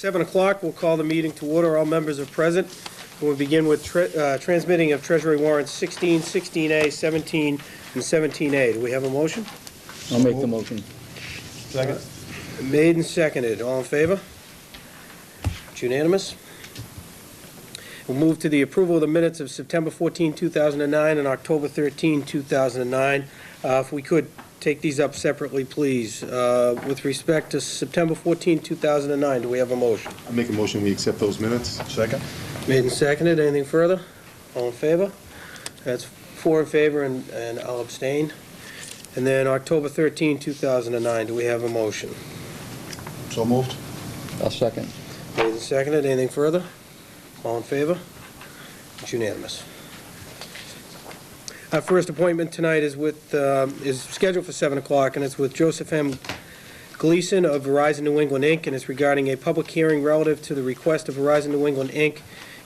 7 o'clock, we'll call the meeting to order. All members are present. We'll begin with transmitting of Treasury warrants 16, 16A, 17, and 17A. Do we have a motion? I'll make the motion. Second. Made and seconded. All in favor? It's unanimous. We'll move to the approval of the minutes of September 14, 2009 and October 13, 2009. If we could take these up separately, please. With respect to September 14, 2009, do we have a motion? I make a motion we accept those minutes. Second. Made and seconded. Anything further? All in favor? That's 4 in favor, and I'll abstain. And then October 13, 2009, do we have a motion? So moved. I'll second. Made and seconded. Anything further? All in favor? It's unanimous. Our first appointment tonight is scheduled for 7 o'clock, and it's with Joseph M. Gleason of Verizon New England, Inc., and it's regarding a public hearing relative to the request of Verizon New England, Inc.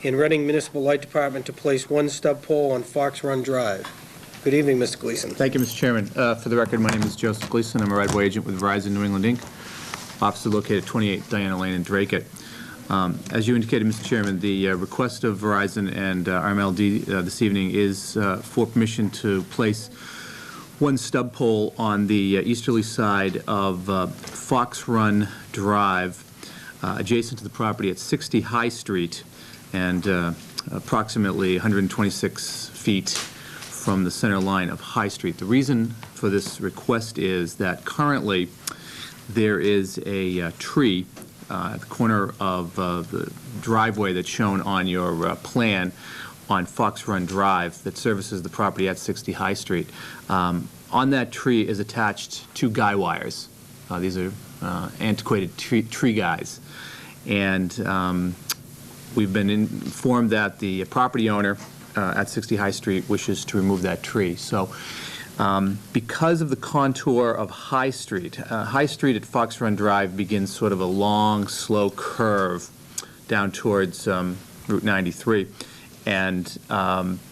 in Reading Municipal Light Department to place one stub pole on Fox Run Drive. Good evening, Mr. Gleason. Thank you, Mr. Chairman. For the record, my name is Joseph Gleason. I'm a right-of-way agent with Verizon New England, Inc., office located at 28 Diana Lane in Draycott. As you indicated, Mr. Chairman, the request of Verizon and RMLD this evening is for permission to place one stub pole on the easterly side of Fox Run Drive, adjacent to the property at 60 High Street and approximately 126 feet from the center line of High Street. The reason for this request is that currently there is a tree at the corner of the driveway that's shown on your plan on Fox Run Drive that services the property at 60 High Street. On that tree is attached 2 guy wires. These are antiquated tree guys. And we've been informed that the property owner at 60 High Street wishes to remove that tree. So because of the contour of High Street at Fox Run Drive begins sort of a long, slow curve down towards Route 93. And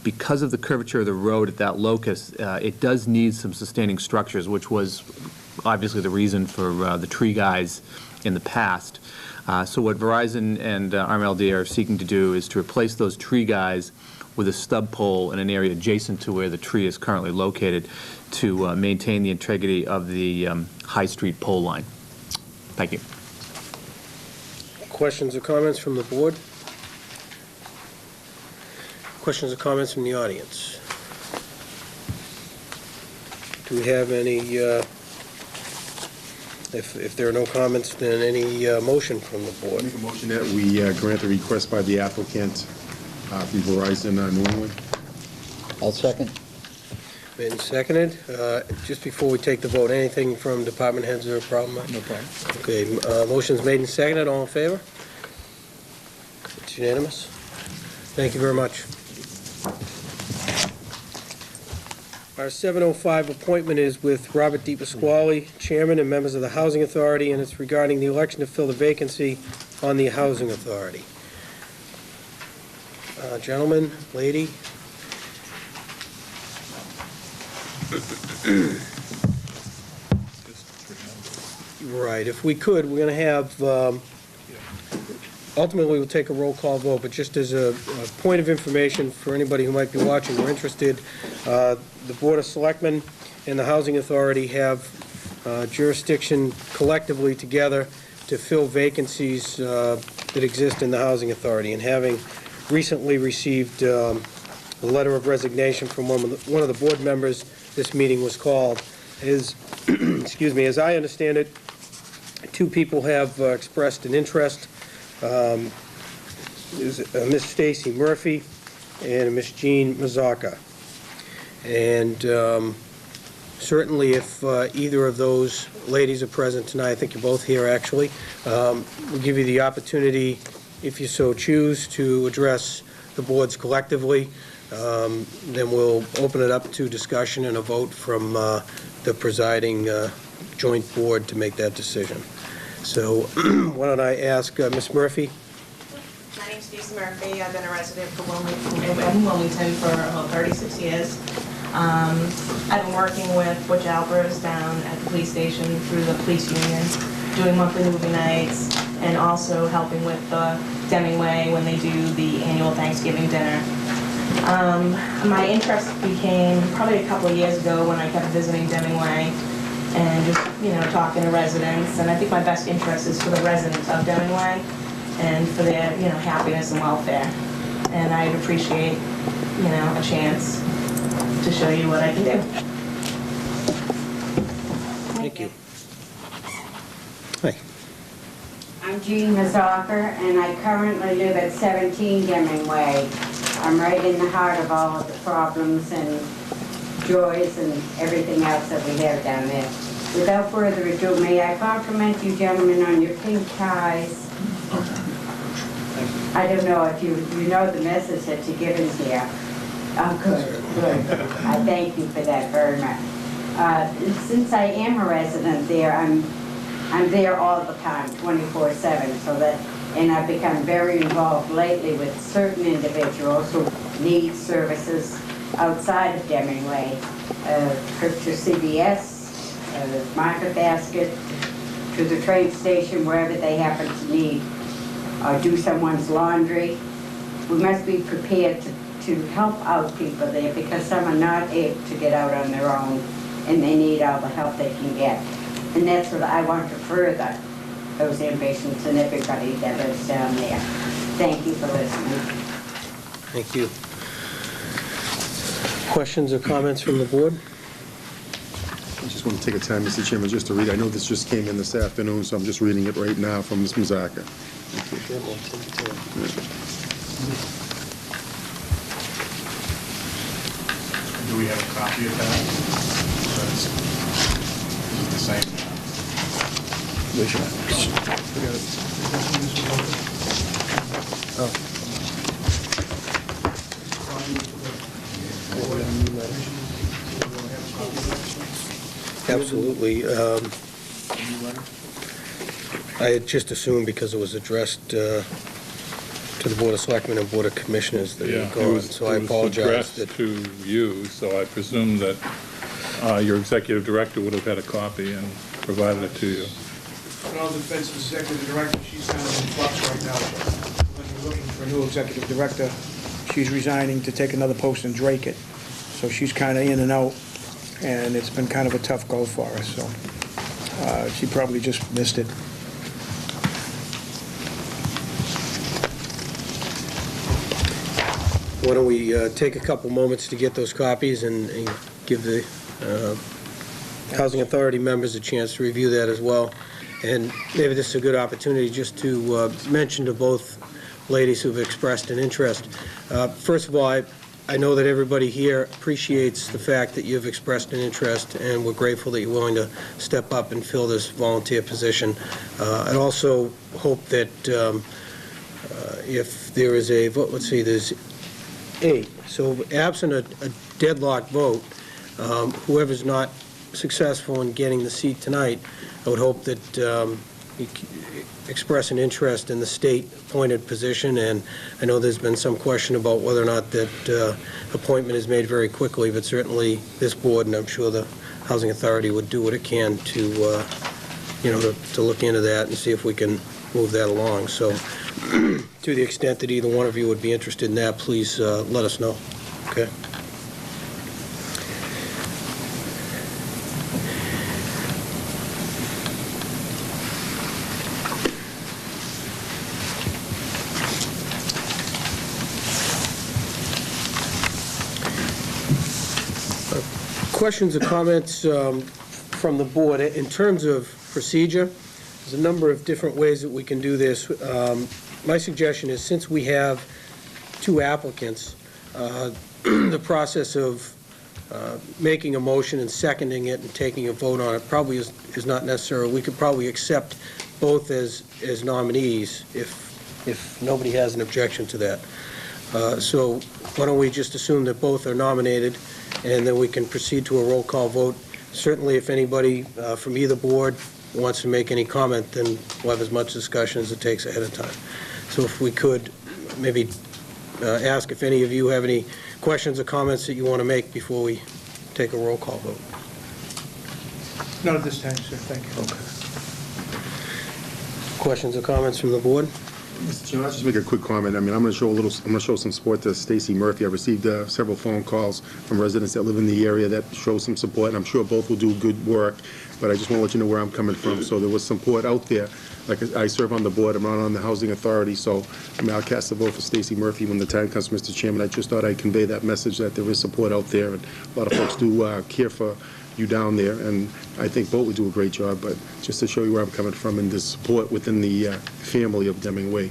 because of the curvature of the road at that locus, it does need some sustaining structures, which was obviously the reason for the tree guys in the past. So what Verizon and RMLD are seeking to do is to replace those tree guys with a stub pole in an area adjacent to where the tree is currently located to maintain the integrity of the High Street pole line. Thank you. Questions or comments from the board? Questions or comments from the audience? Do we have any, if there are no comments, then any motion from the board? I make a motion that we grant the request by the applicant from Verizon New England. I'll second. Made and seconded. Just before we take the vote, anything from department heads or a problem? No problem. Okay, motion's made and seconded. All in favor? It's unanimous. Thank you very much. Our 7:05 appointment is with Robert D. Pasquale, Chairman, and members of the Housing Authority, and it's regarding the election to fill the vacancy on the Housing Authority. Gentleman, lady. Right, if we could, we're going to have, ultimately we'll take a roll call vote, but just as a point of information for anybody who might be watching or interested, the Board of Selectmen and the Housing Authority have jurisdiction collectively together to fill vacancies that exist in the Housing Authority. And having recently received a letter of resignation from one of the board members, this meeting was called. Excuse me, as I understand it, 2 people have expressed an interest. There's Miss Stacy Murphy and Miss Jean Mazzacca. And certainly if either of those ladies are present tonight, I think you're both here actually, we'll give you the opportunity, if you so choose, to address the boards collectively. Then we'll open it up to discussion and a vote from the presiding joint board to make that decision. So why don't I ask Ms. Murphy? My name's Stacey Murphy. I've been a resident in Wilmington for about 36 years. I've been working with Butch Albers down at the police station through the police union, doing monthly movie nights, and also helping with the Deming Way when they do the annual Thanksgiving dinner. My interest became probably a couple of years ago when I kept visiting Deming Way and just, talking to residents. And I think my best interest is for the residents of Deming Way and for their, happiness and welfare. And I'd appreciate, a chance to show you what I can do. Thank you. Hi. I'm Jean Mazacher, and I currently live at 17 Deming Way. I'm right in the heart of all of the problems and joys and everything else that we have down there. Without further ado, may I compliment you gentlemen on your pink ties. I don't know if you know the message that you're giving here. Oh, good. I thank you for that very much. Since I am a resident there, I'm there all the time, 24/7, and I've become very involved lately with certain individuals who need services outside of Deming Way. Trip to CVS, Market Basket, to the train station, wherever they happen to need, or do someone's laundry. We must be prepared to help out people there because some are not able to get out on their own and they need all the help they can get. And that's what I want to further, those ambitions and everybody that lives down there. Thank you for listening. Thank you. Questions or comments from the board? I just want to take a time, Mr. Chairman, just to read. I know this just came in this afternoon, so I'm just reading it right now from Ms. Mazacher. Do we have a copy of that? Is it the same? Absolutely. I had just assumed because it was addressed to the Board of Selectmen and Board of Commissioners that it had gone, so I apologize. It was addressed to you, so I presume that your executive director would have had a copy and provided it to you. In all defense of the executive director, she's kind of in flux right now. When you're looking for a new executive director, she's resigning to take another post and Drake it. So she's kind of in and out, and it's been kind of a tough go for us, so she probably just missed it. Why don't we take a couple moments to get those copies and give the Housing Authority members a chance to review that as well. And maybe this is a good opportunity just to mention to both ladies who've expressed an interest. First of all, I know that everybody here appreciates the fact that you've expressed an interest, and we're grateful that you're willing to step up and fill this volunteer position. I'd also hope that if there is a vote, let's see, there's 8. So absent a deadlock vote, whoever's not successful in getting the seat tonight, I would hope that you express an interest in the state-appointed position, and I know there's been some question about whether or not that appointment is made very quickly, but certainly this board, and I'm sure the Housing Authority would do what it can to, to look into that and see if we can move that along. So to the extent that either one of you would be interested in that, please let us know. Okay? Questions or comments from the board? In terms of procedure, there's a number of different ways that we can do this. My suggestion is, since we have 2 applicants, the process of making a motion and seconding it and taking a vote on it probably is not necessary. We could probably accept both as nominees if nobody has an objection to that. So why don't we just assume that both are nominated, and then we can proceed to a roll call vote. Certainly, if anybody from either board wants to make any comment, then we'll have as much discussion as it takes ahead of time. So if we could maybe ask if any of you have any questions or comments that you want to make before we take a roll call vote. Not at this time, sir. Thank you. Okay. Questions or comments from the board? Mr. Chairman, I'll just make a quick comment. I mean, I'm going to show some support to Stacy Murphy. I received several phone calls from residents that live in the area that show some support, and I'm sure both will do good work, but I just want to let you know where I'm coming from. So there was support out there. Like, I serve on the board, I'm not on the Housing Authority, so I mean, I'll cast a vote for Stacy Murphy when the time comes, Mr. Chairman. I just thought I'd convey that message that there is support out there, and a lot of folks do care for you down there, and I think both would do a great job, but just to show you where I'm coming from and the support within the family of Deming Way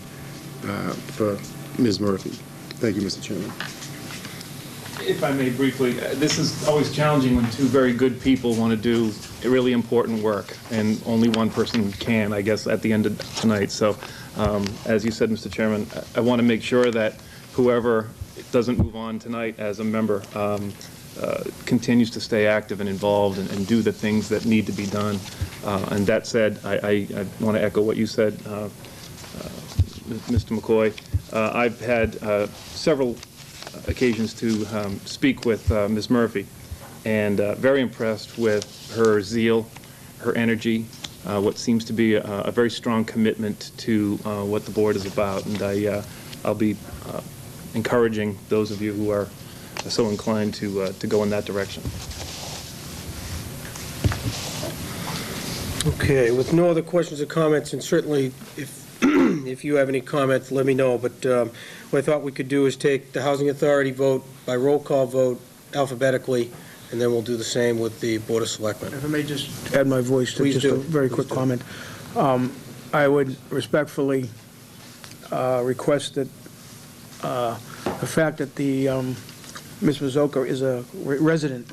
for Ms. Murphy. Thank you, Mr. Chairman. If I may briefly, this is always challenging when two very good people want to do really important work, and only one person can, I guess, at the end of tonight. So, as you said, Mr. Chairman, I want to make sure that whoever doesn't move on tonight as a member continues to stay active and involved and do the things that need to be done. And that said, I want to echo what you said, Mr. McCoy. I've had several occasions to speak with Ms. Murphy, and very impressed with her zeal, her energy, what seems to be a very strong commitment to what the board is about. And I'll be encouraging those of you who are so inclined to go in that direction. Okay, with no other questions or comments, and certainly if if you have any comments, let me know, but what I thought we could do is take the Housing Authority vote by roll call vote alphabetically, and then we'll do the same with the Board of Selectmen. If I may just add my voice to Please just do. a very quick Please do. comment. I would respectfully request that the fact that the Ms. Mazzocca is a resident,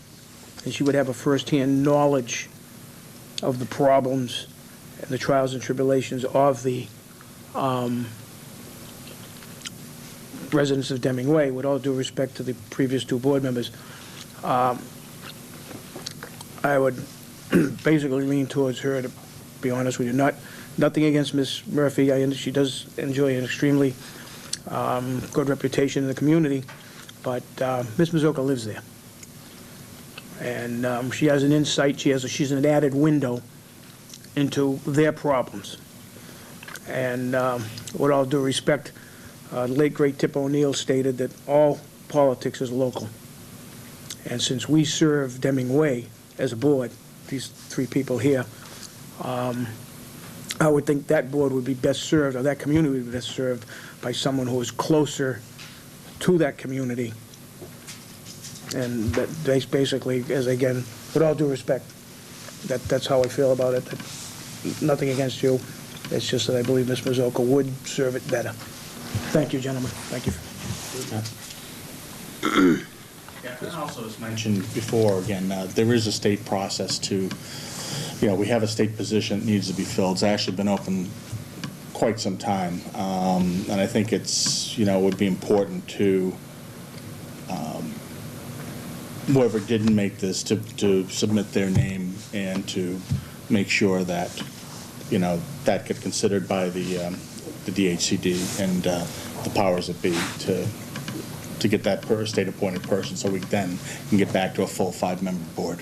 and she would have a first-hand knowledge of the problems and the trials and tribulations of the residents of Deming Way, with all due respect to the previous two board members, I would basically lean towards her, to be honest with you. Nothing against Ms. Murphy. She does enjoy an extremely good reputation in the community, but Ms. Mazzocca lives there. And she has an insight, she's an added window into their problems. And with all due respect, late great Tip O'Neill stated that all politics is local. And since we serve Deming Way as a board, these three people here, I would think that board would be best served, or that community would be best served by someone who is closer to that community. And that basically, as again, with all due respect, that's how I feel about it. That nothing against you. It's just that I believe Ms. Mazzocca would serve it better. Thank you, gentlemen. Thank you. Yeah, and also, as mentioned before, again, there is a state process to, we have a state position that needs to be filled. It's actually been open quite some time. And I think it's, would be important to, whoever didn't make this, to submit their name and to make sure that, that get considered by the DHCD and the powers that be to get that state-appointed person, so we then can get back to a full 5-member board.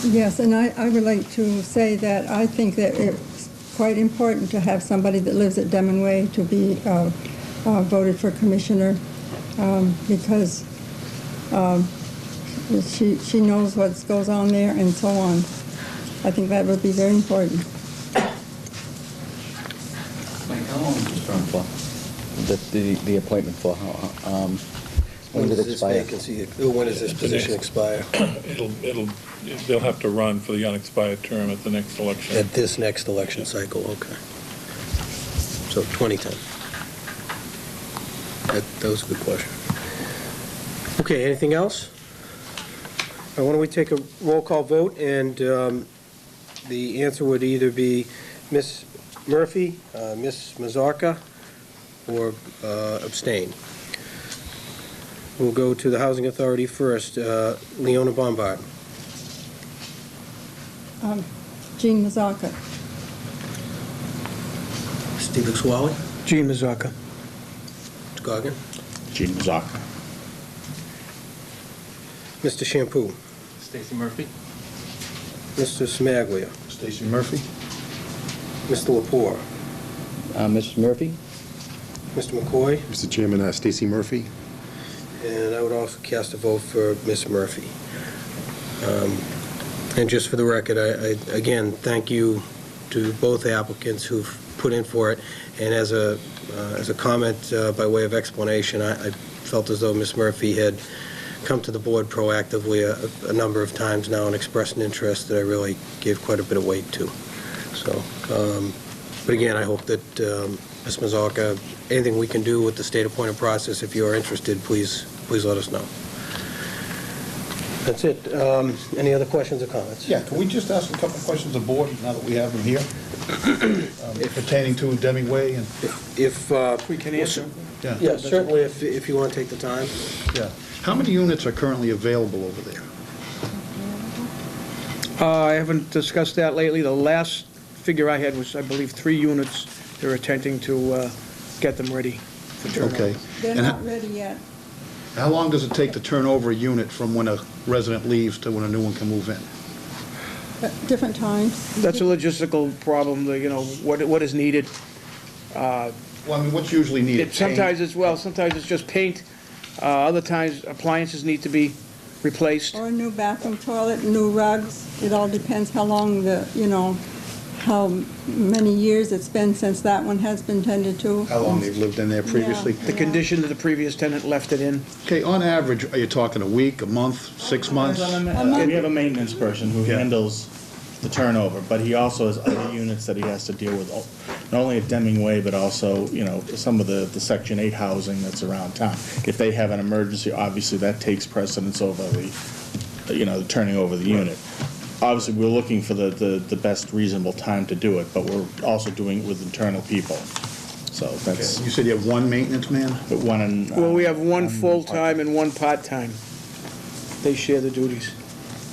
Yes, and I would like to say that I think that it's quite important to have somebody that lives at Deming Way to be voted for commissioner, because she knows what goes on there and so on. I think that would be very important. How long is this term for? The appointment for, when did it expire? When does this position expire? They'll have to run for the unexpired term at the next election. At this next election cycle, okay. So 2010. That was a good question. Okay, anything else? Why don't we take a roll call vote, and the answer would either be Ms. Murphy, Ms. Mazzocca, or abstain. We'll go to the Housing Authority first. Leona Bombard. Jean Mazzocca. Steve Exwally. Jean Mazzocca. Goggin. Gene Mazzocca. Mr. Shampoo. Stacy Murphy? Mr. Smaglia. Stacy Murphy? Mr. Lepore. Mrs. Murphy? Mr. McCoy. Mr. Chairman, Stacy Murphy. And I would also cast a vote for Ms. Murphy. And just for the record, I again, thank you to both applicants who've put in for it. And as a comment by way of explanation, I felt as though Ms. Murphy had come to the board proactively a number of times now and expressed an interest that I really gave quite a bit of weight to. So, but again, I hope that Ms. Mazalka, anything we can do with the state appointed process, if you are interested, please let us know. That's it. Any other questions or comments? Yeah, can we just ask a couple of questions of the board now that we have them here? Pertaining to Deming Way and... If We can answer. yeah, certainly if you want to take the time. Yeah. How many units are currently available over there? I haven't discussed that lately. The last figure I had was, I believe, 3 units. They're attempting to get them ready for turnover. Okay. They're And not ready yet. how long does it take to turn over a unit from when a resident leaves to when a new one can move in? At different times. That's a logistical problem, you know, what is needed. Well, I mean, what's usually needed? Sometimes it's just paint. Other times, appliances need to be replaced. Or a new bathroom, toilet, new rugs. It all depends how long how many years it's been since that one has been tended to. How long they've lived in there previously? The condition that the previous tenant left it in. Okay, on average, are you talking a week, a month, 6 months? We have a maintenance person who handles the turnover, but he also has other units that he has to deal with, not only at Deming Way, but also, you know, some of the Section 8 housing that's around town. If they have an emergency, obviously that takes precedence over the, you know, the turning over the unit. Obviously, we're looking for the best reasonable time to do it, but we're also doing it with internal people. So that's... You said you have one maintenance man? One in... Well, we have one full-time and one part-time. They share the duties.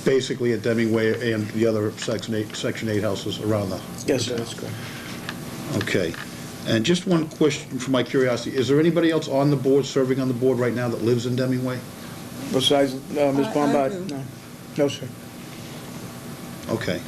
Basically at Deming Way and the other Section 8 houses around the... Yes, sir, that's correct. Okay. And just one question for my curiosity. Is there anybody else on the board, serving on the board right now that lives in Deming Way? Besides Ms. I Bombard? do. No. No, sir. Okay.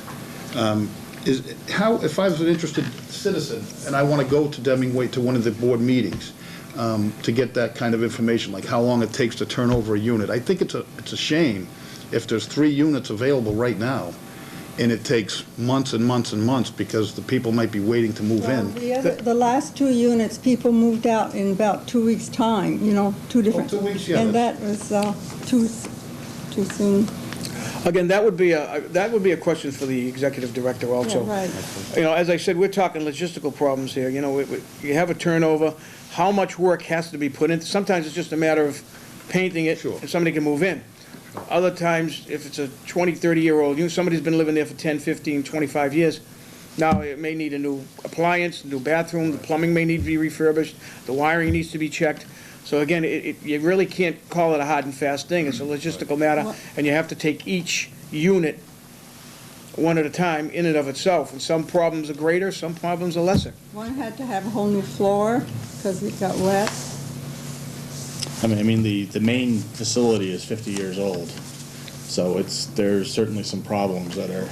If I was an interested citizen and I want to go to Deming Way to one of the board meetings to get that kind of information, like how long it takes to turn over a unit, I think it's a shame if there's 3 units available right now and it takes months and months and months because the people might be waiting to move in. The last 2 units, people moved out in about 2 weeks' time, 2 different. 2 weeks, yeah. And that was too soon. Again, that would be a question for the executive director also. Yeah, right. As I said, we're talking logistical problems here. You have a turnover, how much work has to be put in? Sometimes it's just a matter of painting it and somebody can move in. Other times, if it's a 20, 30-year-old, somebody's been living there for 10, 15, 25 years, now it may need a new appliance, a new bathroom, the plumbing may need to be refurbished, the wiring needs to be checked. So again, you really can't call it a hard and fast thing. It's a logistical matter, and you have to take each unit one at a time in and of itself. And some problems are greater, some problems are lesser. One had to have a whole new floor because it got wet. I mean, the main facility is 50 years old, so there's certainly some problems that are,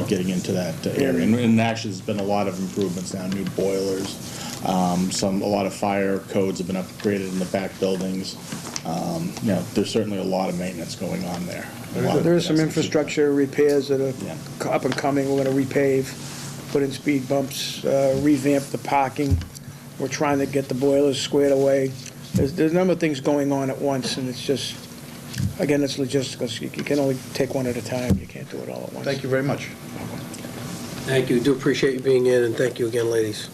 getting into that area. And actually, there's been a lot of improvements now, new boilers. A lot of fire codes have been upgraded in the back buildings. There's certainly a lot of maintenance going on there. There is some infrastructure repairs that are up and coming. We're going to repave, put in speed bumps, revamp the parking. We're trying to get the boilers squared away. There's a number of things going on at once, and it's just, again, it's logistical. You can only take one at a time. You can't do it all at once. Thank you very much. Thank you. Do appreciate you being in, and thank you again, ladies.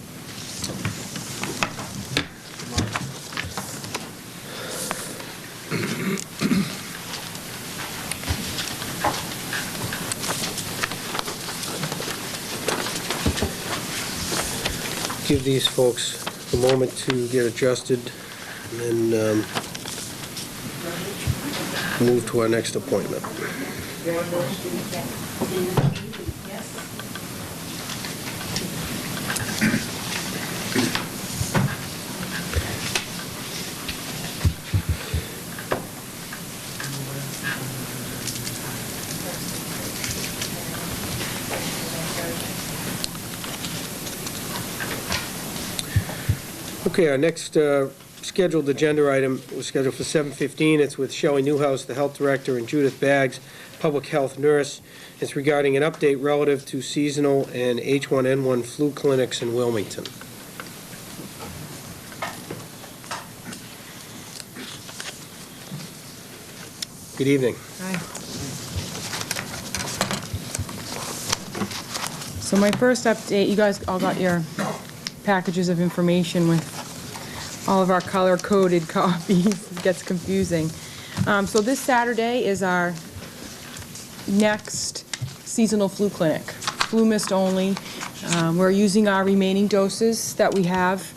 Give these folks a moment to get adjusted, and then move to our next appointment. Okay, our next scheduled agenda item was scheduled for 7:15. It's with Shelley Newhouse, the Health Director, and Judith Baggs, Public Health Nurse. It's regarding an update relative to seasonal and H1N1 flu clinics in Wilmington. Good evening. Hi. So my first update, you guys all got your packages of information with all of our color-coded copies. It gets confusing. So this Saturday is our next seasonal flu clinic, flu mist only. We're using our remaining doses that we have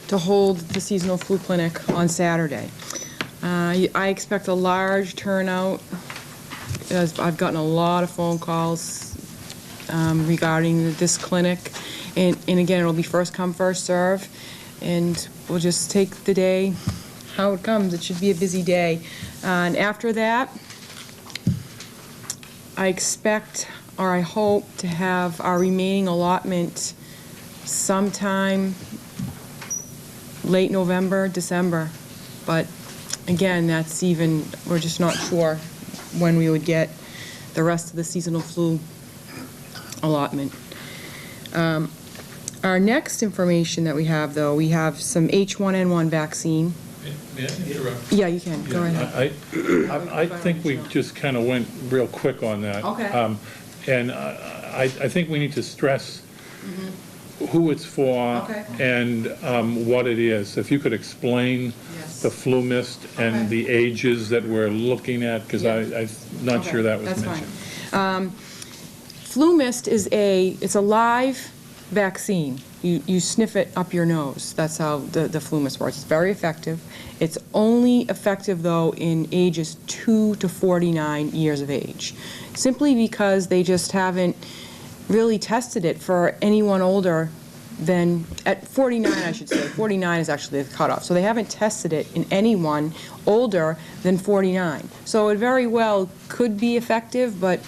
to hold the seasonal flu clinic on Saturday. I expect a large turnout, as I've gotten a lot of phone calls regarding this clinic. And again, it'll be first come, first serve. And we'll just take the day how it comes. It should be a busy day. And after that, I expect, or I hope, to have our remaining allotment sometime late November, December. But again, that's even, we're just not sure when we would get the rest of the seasonal flu allotment. Our next information that we have, though, we have some H1N1 vaccine. May I interrupt? Yeah, you can. Go ahead. I think we just kind of went real quick on that. Okay. And I think we need to stress who it's for Okay. and what it is. If you could explain the flu mist and the ages that we're looking at, because I'm not sure that was That's mentioned. fine. Flu mist is it's a live vaccine. You sniff it up your nose. That's how the flu mist works. It's very effective. It's only effective, though, in ages 2 to 49 years of age, simply because they just haven't really tested it for anyone older than, at 49, I should say. 49 is actually the cutoff. So they haven't tested it in anyone older than 49. So it very well could be effective, but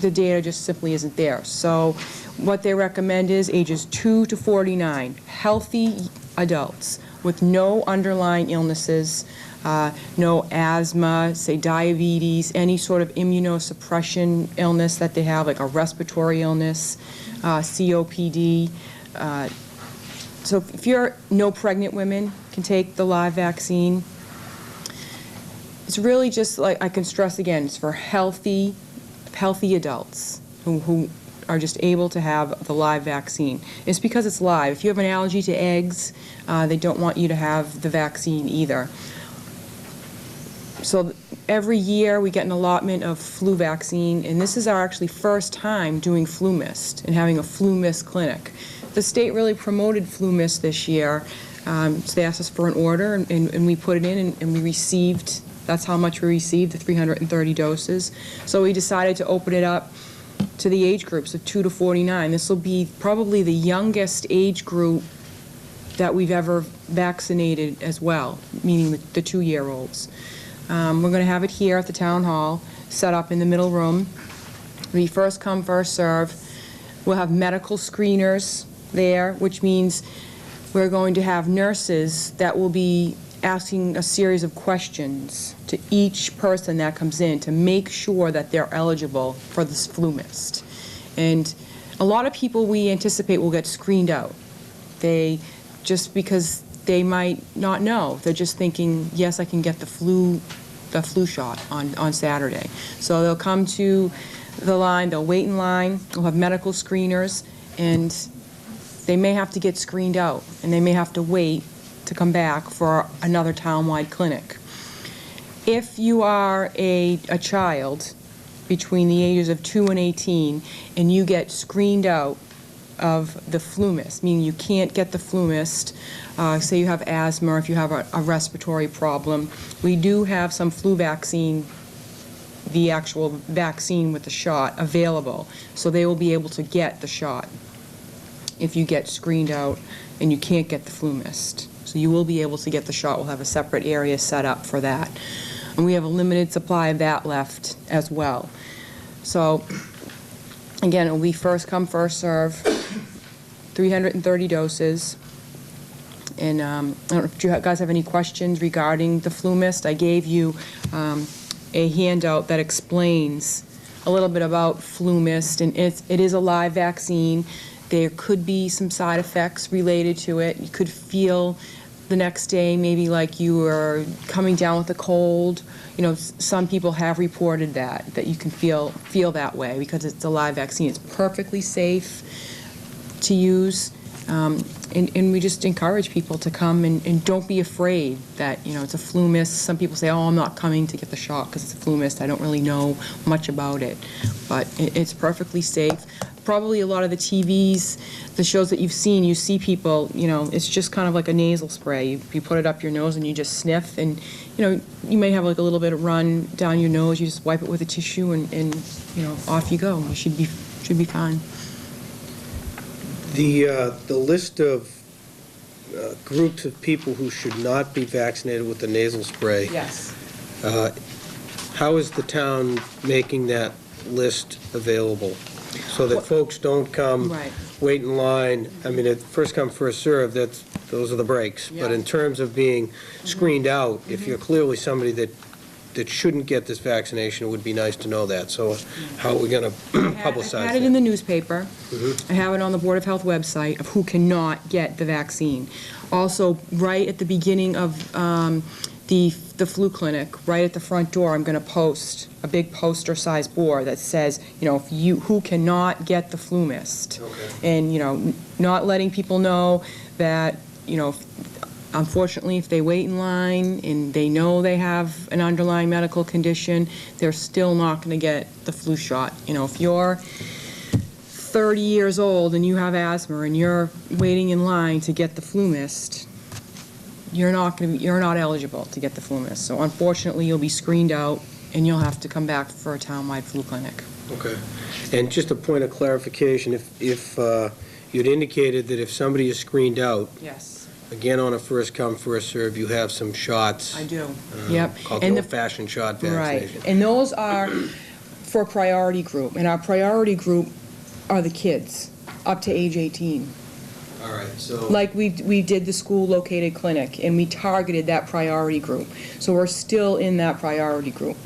the data just simply isn't there. So what they recommend is ages 2 to 49, healthy adults with no underlying illnesses, no asthma, say diabetes, any sort of immunosuppression illness that they have, like a respiratory illness, COPD. So if no pregnant women can take the live vaccine. It's really just, like I can stress again, it's for healthy adults who are just able to have the live vaccine. It's because it's live. If you have an allergy to eggs, they don't want you to have the vaccine either. So every year we get an allotment of flu vaccine, and this is our actually first time doing flu mist and having a flu mist clinic. The state really promoted flu mist this year, so they asked us for an order, and we put it in, and we received, that's how much we received, the 330 doses. So we decided to open it up to the age groups of 2 to 49. This will be probably the youngest age group that we've ever vaccinated as well, meaning the 2-year-olds. We're going to have it here at the town hall, set up in the middle room. We first come, first serve. We'll have medical screeners there, which means we're going to have nurses that will be asking a series of questions to each person that comes in to make sure that they're eligible for this flu mist. And a lot of people we anticipate will get screened out. Just because they might not know. They're just thinking, yes, I can get the flu shot on Saturday. So they'll come to the line, they'll wait in line, we'll have medical screeners, and they may have to get screened out, and they may have to wait to come back for another town-wide clinic. If you are a child between the ages of 2 and 18 and you get screened out of the flu mist, meaning you can't get the flu mist, say you have asthma or if you have a respiratory problem, we do have some flu vaccine, the actual vaccine with the shot, available. So they will be able to get the shot if you get screened out and you can't get the flu mist. So you will be able to get the shot. We'll have a separate area set up for that. And we have a limited supply of that left as well. So again, it will be first come, first serve, 330 doses. And I don't know if you guys have any questions regarding the flu mist. I gave you a handout that explains a little bit about flu mist, and it is a live vaccine. There could be some side effects related to it. You could feel the next day maybe like you were coming down with a cold. You know, some people have reported that you can feel that way because it's a live vaccine. It's perfectly safe to use. And we just encourage people to come and don't be afraid that, you know, it's a flu mist. Some people say, oh, I'm not coming to get the shot because it's a flu mist. I don't really know much about it. But it's perfectly safe. Probably a lot of the TVs, the shows that you've seen, you see people, you know, it's just kind of like a nasal spray. You put it up your nose and you just sniff, and, you know, you may have like a little bit of run down your nose. You just wipe it with a tissue and you know, off you go. You should be fine. The list of groups of people who should not be vaccinated with the nasal spray. Yes. How is the town making that list available? So that folks don't come, Right. wait in line. I mean, at first come, first serve, those are the breaks. But Yeah. in terms of being screened out, if you're clearly somebody that shouldn't get this vaccination, it would be nice to know that. So how are we going to publicize I had it that? in the newspaper. I have it on the Board of Health website of who cannot get the vaccine. Also, right at the beginning of the flu clinic, right at the front door, I'm going to post a big poster-sized board that says, you know, who cannot get the flu mist. Okay. And, you know, not letting people know that, you know, unfortunately, if they wait in line and they know they have an underlying medical condition, they're still not going to get the flu shot. You know, if you're 30 years old and you have asthma and you're waiting in line to get the flu mist, you're not eligible to get the flu mist. So unfortunately, you'll be screened out and you'll have to come back for a town-wide flu clinic. Okay. And just a point of clarification, if you'd indicated that if somebody is screened out, Yes, again, on a first-come, first-serve, you have some shots. I do. Yep. Called And the the- old-fashioned shot Right, vaccination. and those are for priority group, and our priority group are the kids up to age 18. All right, so. Like we did the school-located clinic, and we targeted that priority group. So we're still in that priority group.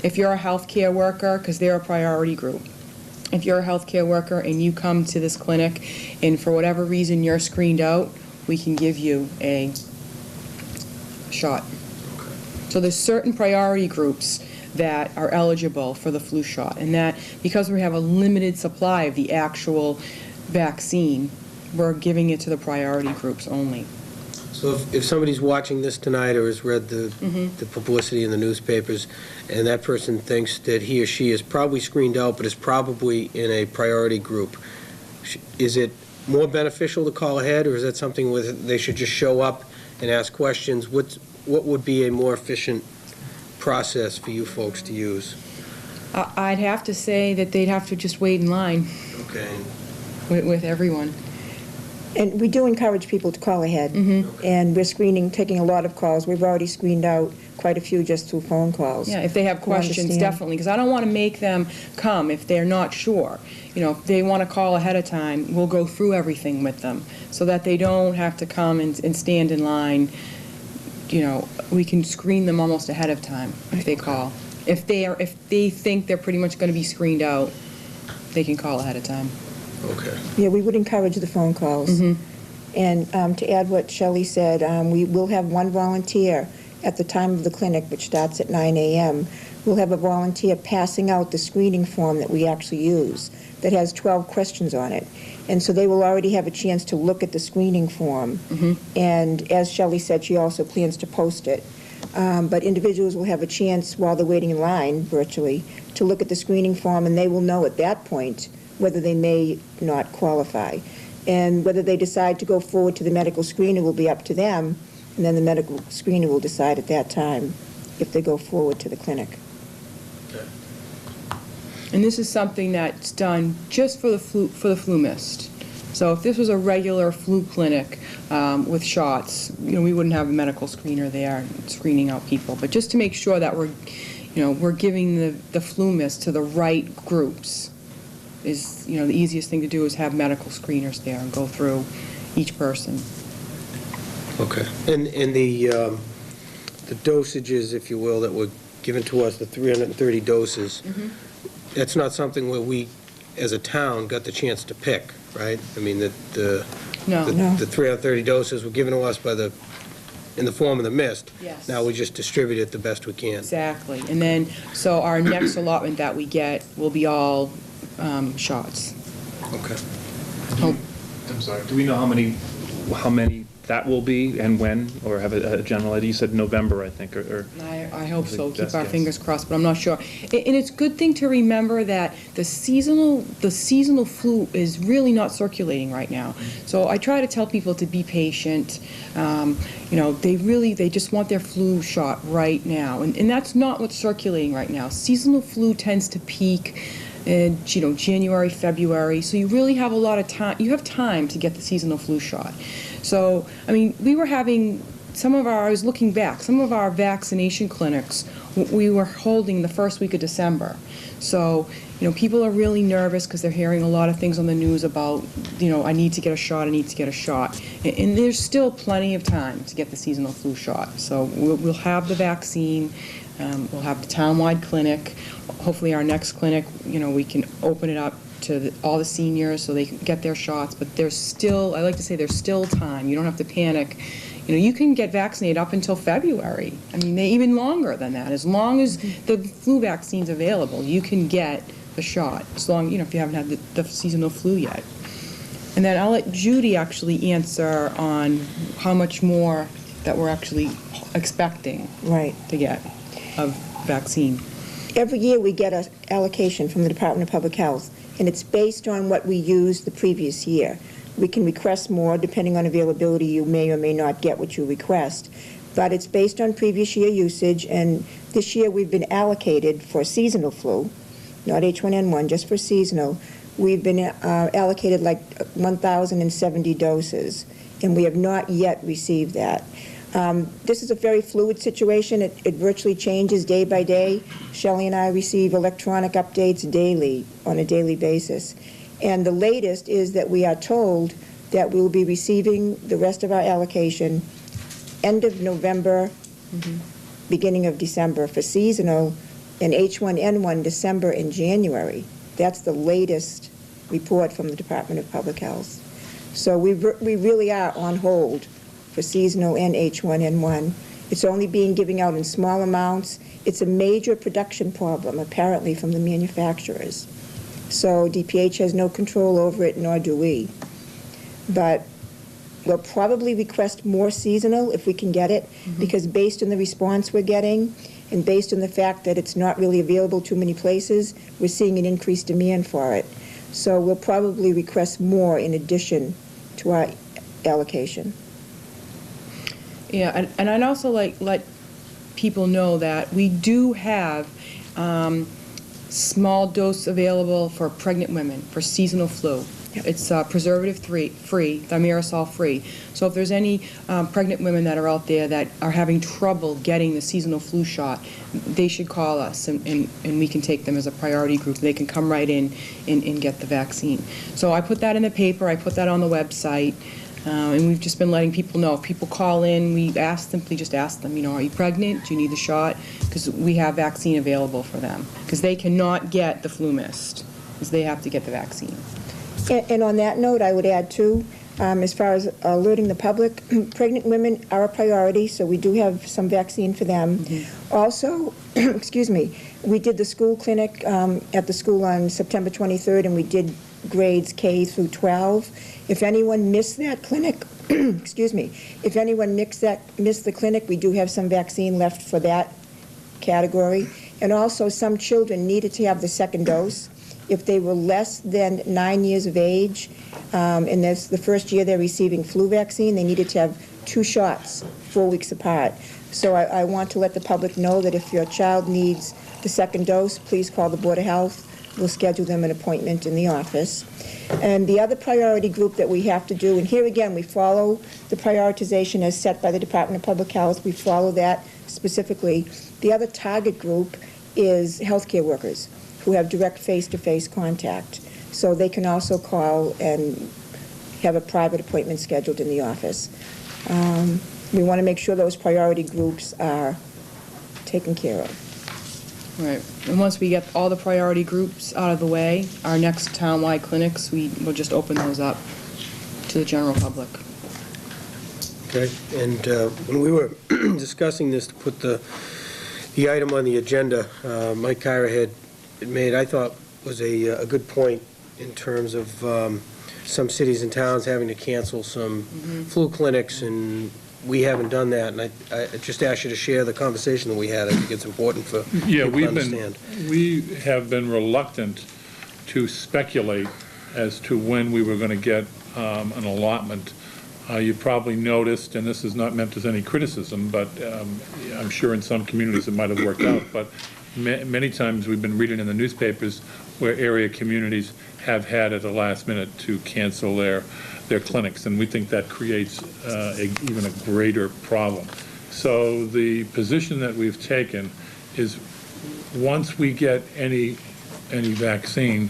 If you're a healthcare worker, because they're a priority group, if you're a healthcare worker and you come to this clinic, and for whatever reason you're screened out, we can give you a shot. So there's certain priority groups that are eligible for the flu shot, and that, because we have a limited supply of the actual vaccine, we're giving it to the priority groups only. So if somebody's watching this tonight or has read the publicity in the newspapers, and that person thinks that he or she is probably screened out, but is probably in a priority group, is it more beneficial to call ahead, or is that something where they should just show up and ask questions? What would be a more efficient process for you folks to use? I'd have to say that they'd have to just wait in line Okay. with everyone. And we do encourage people to call ahead. And we're taking a lot of calls. We've already screened out quite a few just through phone calls. Yeah, if they have Who questions, understand. definitely, because I don't want to make them come if they're not sure. You know, if they want to call ahead of time, we'll go through everything with them so that they don't have to come and stand in line. You know, we can screen them almost ahead of time if they call. If they think they're pretty much going to be screened out, they can call ahead of time. Okay. Yeah, we would encourage the phone calls. And to add what Shelley said, we will have one volunteer at the time of the clinic, which starts at 9 a.m. We'll have a volunteer passing out the screening form that we actually use that has 12 questions on it. And so they will already have a chance to look at the screening form. And as Shelley said, she also plans to post it. But individuals will have a chance while they're waiting in line virtually to look at the screening form, and they will know at that point whether they may not qualify. And whether they decide to go forward to the medical screener will be up to them, and then the medical screener will decide at that time if they go forward to the clinic. And this is something that's done just for the flu mist. So if this was a regular flu clinic with shots, you know, we wouldn't have a medical screener there screening out people. But just to make sure that we're giving the flu mist to the right groups is, you know, the easiest thing to do is have medical screeners there and go through each person. Okay. And the dosages, if you will, that were given to us, the 330 doses, that's not something where we, as a town, got the chance to pick, right? I mean, No. the 330 doses were given to us in the form of the mist. Yes. Now we just distribute it the best we can. Exactly. And then, so our next allotment that we get will be all shots. Okay. I'm sorry, do we know how many that will be and when, or have a general idea? You said November, I think, or... I hope so. Keep Best our guess. fingers crossed, but I'm not sure. And it's a good thing to remember that the seasonal flu is really not circulating right now. So I try to tell people to be patient. They just want their flu shot right now. And that's not what's circulating right now. Seasonal flu tends to peak in, January, February. So you really have a lot of time. You have time to get the seasonal flu shot. So, I mean, we were having I was looking back, some of our vaccination clinics, we were holding the first week of December. So, people are really nervous because they're hearing a lot of things on the news about, I need to get a shot, I need to get a shot. And there's still plenty of time to get the seasonal flu shot. So we'll have the vaccine, we'll have the townwide clinic. Hopefully our next clinic, we can open it up to all the seniors so they can get their shots, but there's still, I like to say there's still time. You don't have to panic. You can get vaccinated up until February. I mean, even longer than that. As long as the flu vaccine's available, you can get the shot, as long, if you haven't had the seasonal flu yet. And then I'll let Judy actually answer on how much more that we're actually expecting to get of vaccine. Every year we get an allocation from the Department of Public Health, and it's based on what we used the previous year. We can request more. Depending on availability, you may or may not get what you request. But it's based on previous year usage, and this year we've been allocated for seasonal flu, not H1N1, just for seasonal. We've been allocated like 1,070 doses, and we have not yet received that. This is a very fluid situation. It virtually changes day by day. Shelley and I receive electronic updates daily, on a daily basis. And the latest is that we are told that we will be receiving the rest of our allocation end of November, beginning of December for seasonal, and H1N1 December and January. That's the latest report from the Department of Public Health. So we really are on hold for seasonal and H1N1. It's only being given out in small amounts. It's a major production problem, apparently, from the manufacturers. So DPH has no control over it, nor do we. But we'll probably request more seasonal if we can get it, because based on the response we're getting, and based on the fact that it's not really available too many places, we're seeing an increased demand for it. So we'll probably request more in addition to our allocation. Yeah, and I'd also let people know that we do have small dose available for pregnant women for seasonal flu. It's preservative-free, thimerosal-free. So if there's any pregnant women that are out there that are having trouble getting the seasonal flu shot, they should call us, and we can take them as a priority group. They can come right in and get the vaccine. So I put that in the paper. I put that on the website. And we've just been letting people know. If people call in, we simply just ask them, are you pregnant? Do you need the shot? Because we have vaccine available for them. Because they cannot get the flu mist, because they have to get the vaccine. And on that note, I would add, too, as far as alerting the public, pregnant women are a priority, so we do have some vaccine for them. Also, excuse me, we did the school clinic at the school on September 23rd, and we did grades K through 12. If anyone missed that clinic, excuse me, if anyone missed the clinic, we do have some vaccine left for that category. And also, some children needed to have the second dose. If they were less than 9 years of age, and that's the first year they're receiving flu vaccine, they needed to have 2 shots 4 weeks apart. So I want to let the public know that if your child needs the second dose, please call the Board of Health. We'll schedule them an appointment in the office. And the other priority group that we have to do, and here again, we follow the prioritization as set by the Department of Public Health. We follow that specifically. The other target group is healthcare workers who have direct face-to-face contact. So they can also call and have a private appointment scheduled in the office. We want to make sure those priority groups are taken care of. Right. And once we get all the priority groups out of the way, our next townwide clinics, we will just open those up to the general public. Okay, and when we were discussing this to put the item on the agenda, Mike Kyra had made, I thought, was a good point in terms of some cities and towns having to cancel some flu clinics, and we haven't done that, and I just asked you to share the conversation that we had. I think it's important for people to understand. We have been reluctant to speculate as to when we were going to get an allotment. You probably noticed, and this is not meant as any criticism, but I'm sure in some communities it might have worked out, but many times we've been reading in the newspapers where area communities have had at the last minute to cancel their clinics, and we think that creates even a greater problem. So the position that we've taken is once we get any vaccine,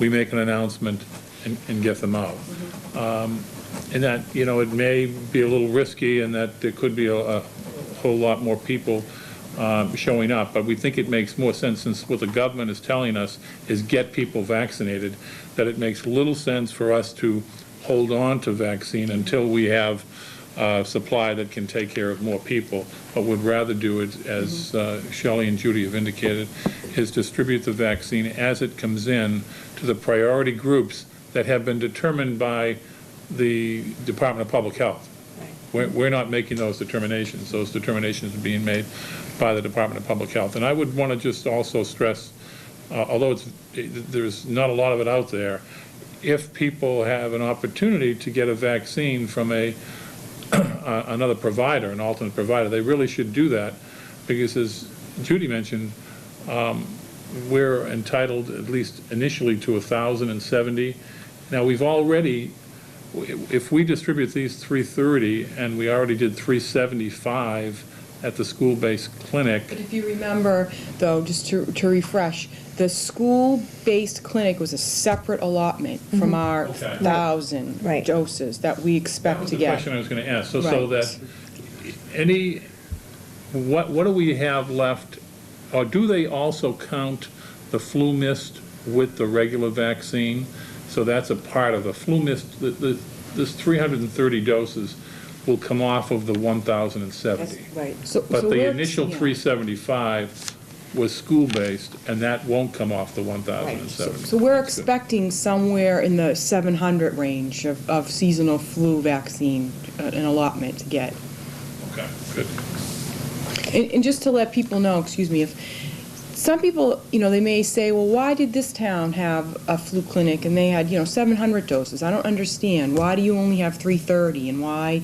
we make an announcement and get them out. And that, you know, it may be a little risky and that there could be a whole lot more people showing up, but we think it makes more sense, since what the government is telling us is get people vaccinated, that it makes little sense for us to hold on to vaccine until we have supply that can take care of more people, but would rather do it, as Shelley and Judy have indicated, is distribute the vaccine as it comes in to the priority groups that have been determined by the Department of Public Health. We're not making those determinations. Those determinations are being made by the Department of Public Health. And I would want to just also stress, although there's not a lot of it out there, if people have an opportunity to get a vaccine from another provider, an alternate provider, they really should do that, because as Judy mentioned, we're entitled, at least initially, to 1,070. Now, we've already, if we distribute these 330, and we already did 375 at the school-based clinic. But if you remember, though, just to refresh, the school-based clinic was a separate allotment from our 1,000 doses that we expect to get. That was the question I was going to ask. So that what do we have left, or do they also count the flu mist with the regular vaccine? So that's a part of the flu mist. This 330 doses will come off of the 1,070. That's right. But the initial 375 was school-based, and that won't come off the 1,070. So we're expecting somewhere in the 700 range of seasonal flu vaccine, an allotment to get. Okay, good. And just to let people know, excuse me, if some people, you know, they may say, well, why did this town have a flu clinic and they had, 700 doses? I don't understand. Why do you only have 330, and why?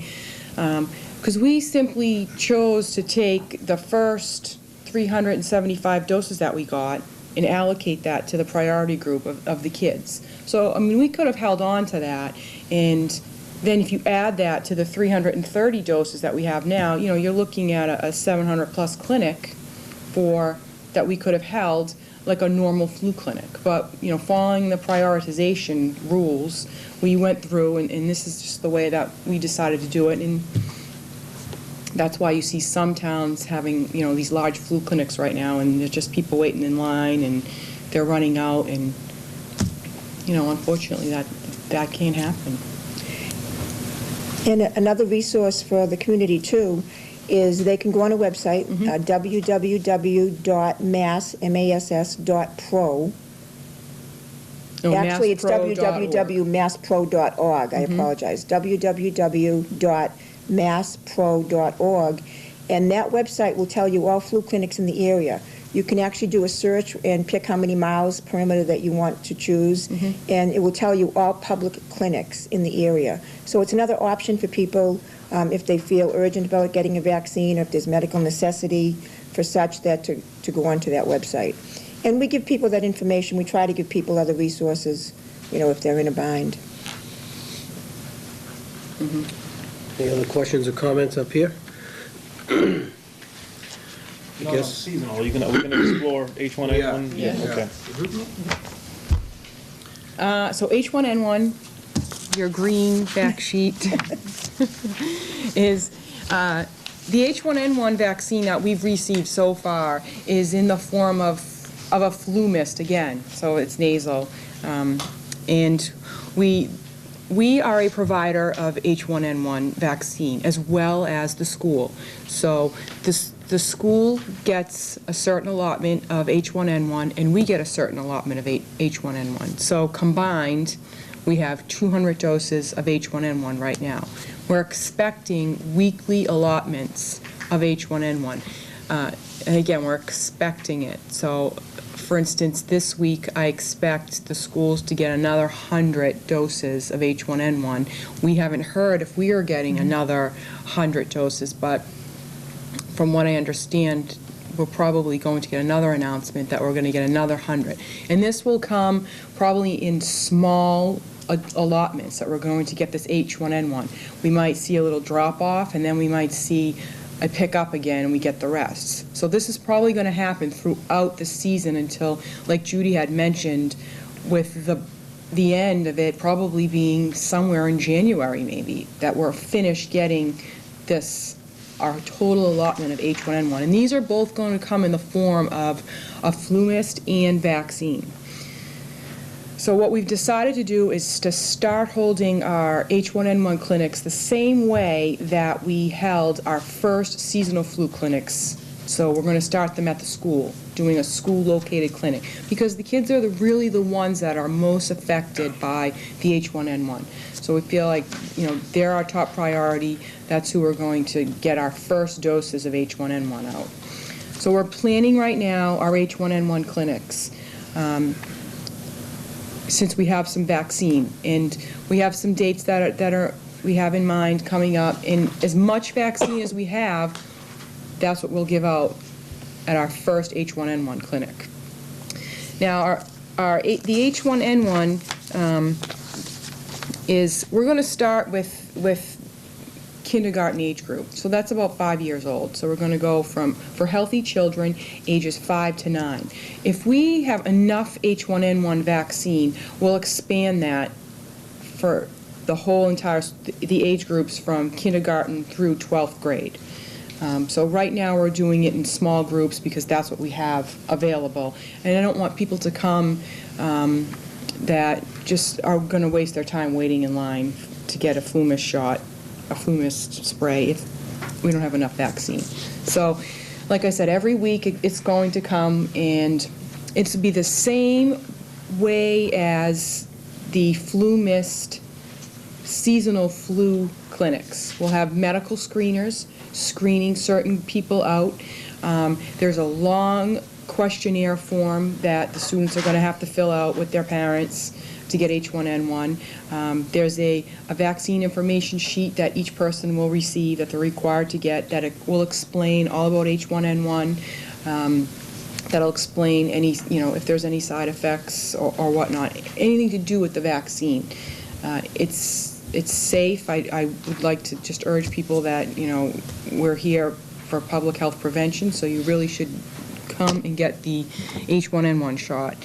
Because we simply chose to take the first 375 doses that we got and allocate that to the priority group of the kids. So, I mean, we could have held on to that, and then if you add that to the 330 doses that we have now, you're looking at a 700-plus clinic that we could have held like a normal flu clinic. But, following the prioritization rules, we went through, and this is just the way that we decided to do it, and that's why you see some towns having, these large flu clinics right now, and there's just people waiting in line, and they're running out, and, unfortunately, that can't happen. And another resource for the community, too, is they can go on a website, www.mass.pro. Actually, it's www.masspro.org. I apologize. www.masspro.org. And that website will tell you all flu clinics in the area. You can actually do a search and pick how many miles perimeter that you want to choose, and it will tell you all public clinics in the area. So it's another option for people if they feel urgent about getting a vaccine, or if there's medical necessity for such, that to go onto that website. And we give people that information. We try to give people other resources, if they're in a bind. Any other questions or comments up here? No, seasonal. Are we going to explore H1N1? Yeah. Okay. So H1N1, your green back sheet. is the H1N1 vaccine that we've received so far is in the form of a flu mist again, so it's nasal. And we are a provider of H1N1 vaccine as well as the school. So the school gets a certain allotment of H1N1 and we get a certain allotment of H1N1. So combined, we have 200 doses of H1N1 right now. We're expecting weekly allotments of H1N1. And again, we're expecting it. So, for instance, this week I expect the schools to get another 100 doses of H1N1. We haven't heard if we are getting another 100 doses, but from what I understand, we're probably going to get another announcement that we're going to get another 100. And this will come probably in small allotments that we're going to get this H1N1. We might see a little drop off and then we might see a pick up again and we get the rest. So this is probably going to happen throughout the season until, like Judy had mentioned, with the end of it probably being somewhere in January maybe, that we're finished getting this, our total allotment of H1N1. And these are both going to come in the form of a flu mist and vaccine. So what we've decided to do is to start holding our H1N1 clinics the same way that we held our first seasonal flu clinics. So we're going to start them at the school, doing a school-located clinic, because the kids are really the ones that are most affected by the H1N1. So we feel like, you know, they're our top priority. That's who we're going to get our first doses of H1N1 out. So we're planning right now our H1N1 clinics. Since we have some vaccine, and we have some dates that we have in mind coming up, and as much vaccine as we have, that's what we'll give out at our first H1N1 clinic. Now, the H1N1 is, we're going to start with kindergarten age group. So that's about 5 years old. So we're going to go for healthy children, ages 5 to 9. If we have enough H1N1 vaccine, we'll expand that for the whole entire, the age groups from kindergarten through 12th grade. So right now we're doing it in small groups because that's what we have available. And I don't want people to come that just are going to waste their time waiting in line to get a flu mist shot, a flu mist spray, if we don't have enough vaccine. So, like I said, every week it's going to come, and it's to be the same way as the flu mist seasonal flu clinics. We'll have medical screeners screening certain people out. There's a long questionnaire form that the students are going to have to fill out with their parents to get H1N1. There's a vaccine information sheet that each person will receive that they're required to get, that it will explain all about H1N1. That'll explain any, if there's any side effects or whatnot, anything to do with the vaccine. It's safe. I would like to just urge people that, we're here for public health prevention, so you really should come and get the H1N1 shot.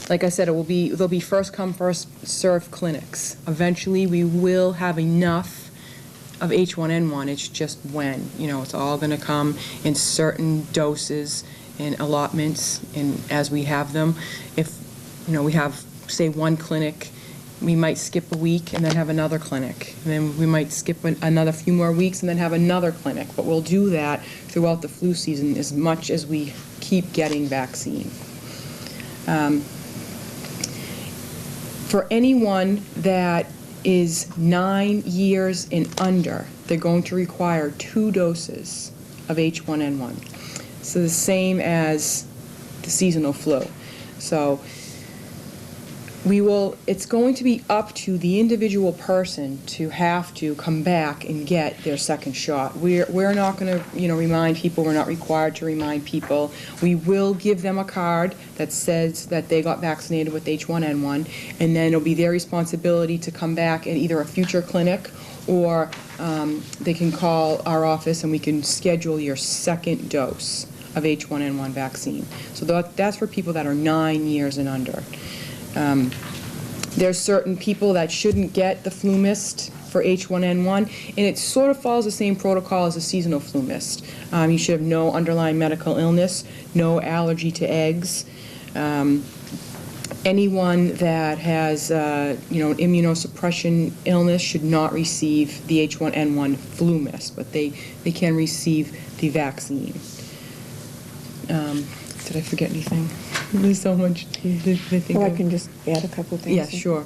Like I said, there'll be first come, first served clinics. Eventually, we will have enough of H1N1. It's just when. It's all going to come in certain doses and allotments, and as we have them. If we have, say, one clinic, we might skip a week and then have another clinic, and then we might skip another few more weeks and then have another clinic. But we'll do that throughout the flu season as much as we keep getting vaccine. For anyone that is 9 years and under, they're going to require 2 doses of H1N1. So the same as the seasonal flu. So it's going to be up to the individual person to have to come back and get their second shot. We're not going to, remind people. We're not required to remind people. We will give them a card that says that they got vaccinated with H1N1, and then it'll be their responsibility to come back at either a future clinic or they can call our office and we can schedule your second dose of H1N1 vaccine. So that's for people that are 9 years and under. There's certain people that shouldn't get the flu mist for H1N1, and it sort of follows the same protocol as a seasonal flu mist. You should have no underlying medical illness, no allergy to eggs. Anyone that has, an immunosuppression illness should not receive the H1N1 flu mist, but they can receive the vaccine. Did I forget anything? There's so much to think Well, I of. can just add a couple things. Yeah, sure.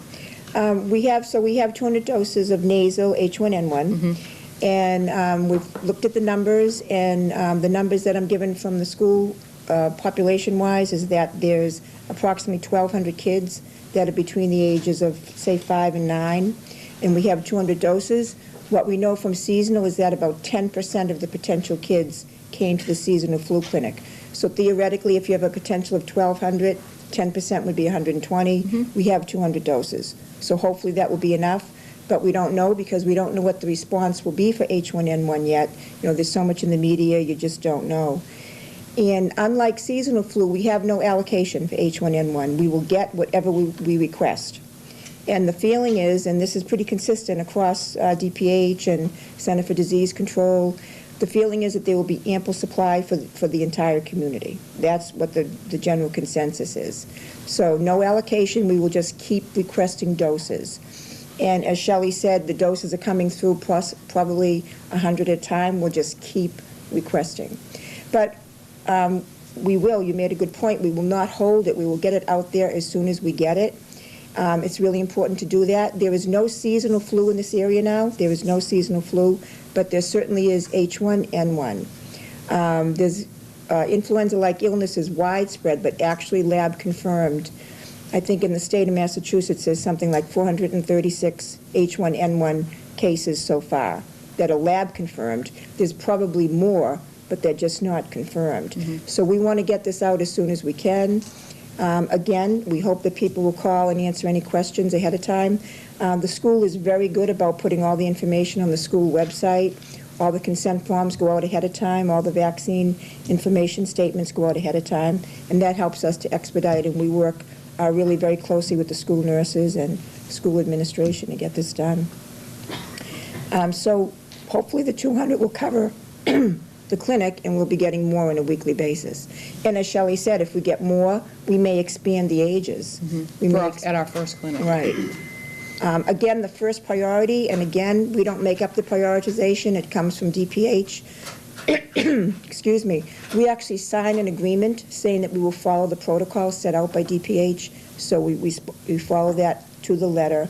We have 200 doses of nasal H1N1, and we've looked at the numbers, and the numbers that I'm given from the school population-wise is that there's approximately 1,200 kids that are between the ages of, say, 5 and 9, and we have 200 doses. What we know from seasonal is that about 10% of the potential kids came to the seasonal flu clinic. So theoretically, if you have a potential of 1,200, 10% would be 120. We have 200 doses. So hopefully that will be enough, but we don't know because we don't know what the response will be for H1N1 yet. There's so much in the media, you just don't know. And unlike seasonal flu, we have no allocation for H1N1. We will get whatever we request. And the feeling is, and this is pretty consistent across DPH and Center for Disease Control, the feeling is that there will be ample supply for the entire community. That's what the general consensus is. So no allocation, we will just keep requesting doses. And as Shelley said, the doses are coming through plus probably 100 at a time. We'll just keep requesting. But we will, you made a good point, we will not hold it. We will get it out there as soon as we get it. It's really important to do that. There is no seasonal flu in this area now. There is no seasonal flu, but there certainly is H1N1. There's influenza-like illness is widespread, but actually lab confirmed. I think in the state of Massachusetts there's something like 436 H1N1 cases so far that are lab confirmed. There's probably more, but they're just not confirmed. So we want to get this out as soon as we can. Again, we hope that people will call and answer any questions ahead of time. The school is very good about putting all the information on the school website. All the consent forms go out ahead of time. All the vaccine information statements go out ahead of time. And that helps us to expedite, and we work really very closely with the school nurses and school administration to get this done. So hopefully the 200 will cover the clinic, and we'll be getting more on a weekly basis. And as Shelley said, if we get more, we may expand the ages. At our first clinic. Right. Again, the first priority, and again, we don't make up the prioritization, it comes from DPH. Excuse me. We actually sign an agreement saying that we will follow the protocol set out by DPH, so we follow that to the letter.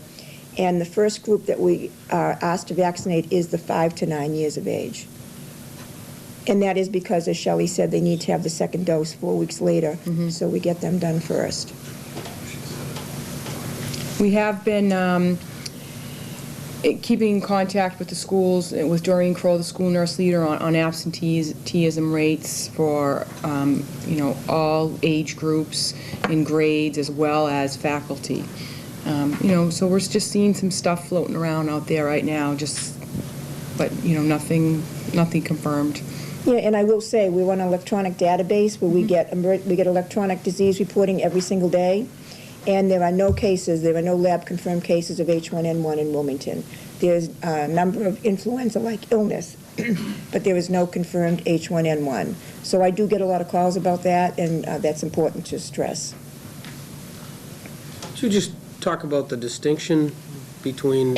And the first group that we are asked to vaccinate is the 5 to 9 years of age. And that is because, as Shelley said, they need to have the second dose 4 weeks later, so we get them done first. We have been keeping in contact with the schools, with Doreen Crow, the school nurse leader, on absenteeism rates for, all age groups and grades as well as faculty. So we're just seeing some stuff floating around out there right now, but nothing confirmed. Yeah, and I will say, we're on an electronic database where we get electronic disease reporting every single day, and there are no lab-confirmed cases of H1N1 in Wilmington. There's a number of influenza-like illness, but there is no confirmed H1N1. So I do get a lot of calls about that, and that's important to stress. Could you just talk about the distinction between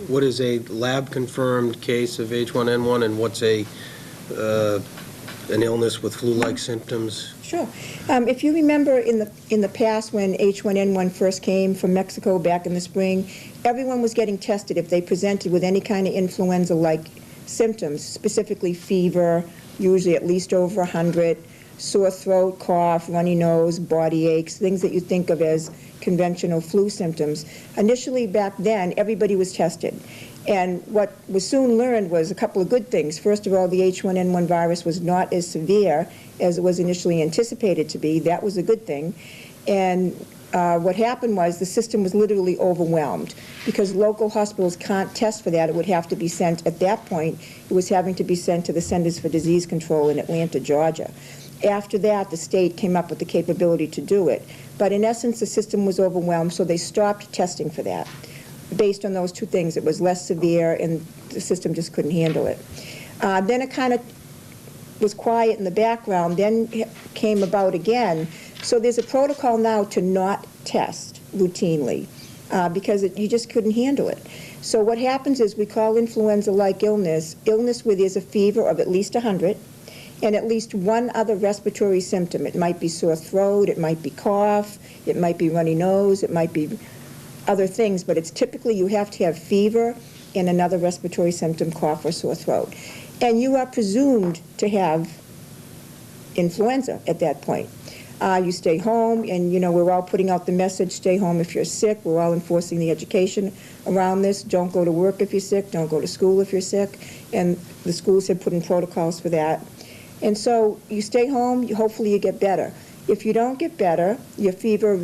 what is a lab-confirmed case of H1N1 and what's an illness with flu-like symptoms? Sure. If you remember in the past when H1N1 first came from Mexico back in the spring, everyone was getting tested if they presented with any kind of influenza-like symptoms, specifically fever, usually at least over 100, sore throat, cough, runny nose, body aches, things that you think of as conventional flu symptoms. Initially back then, everybody was tested. And what was soon learned was a couple of good things. First of all, the H1N1 virus was not as severe as it was initially anticipated to be. That was a good thing. And what happened was the system was literally overwhelmed because local hospitals can't test for that. It would have to be sent, at that point, it was having to be sent to the Centers for Disease Control in Atlanta, Georgia. After that, the state came up with the capability to do it. But in essence, the system was overwhelmed, so they stopped testing for that. based on those two things. It was less severe, and the system just couldn't handle it. Then it kind of was quiet in the background, then came about again. So there's a protocol now to not test routinely because you just couldn't handle it. So what happens is we call influenza-like illness where there's a fever of at least 100 and at least one other respiratory symptom. It might be sore throat, it might be cough, it might be runny nose, it might be other things, but it's typically you have to have fever and another respiratory symptom, cough or sore throat. And you are presumed to have influenza at that point. You stay home, and, we're all putting out the message, stay home if you're sick. We're all enforcing the education around this. Don't go to work if you're sick. Don't go to school if you're sick. And the schools have put in protocols for that. And so you stay home, hopefully you get better. If you don't get better, your fever,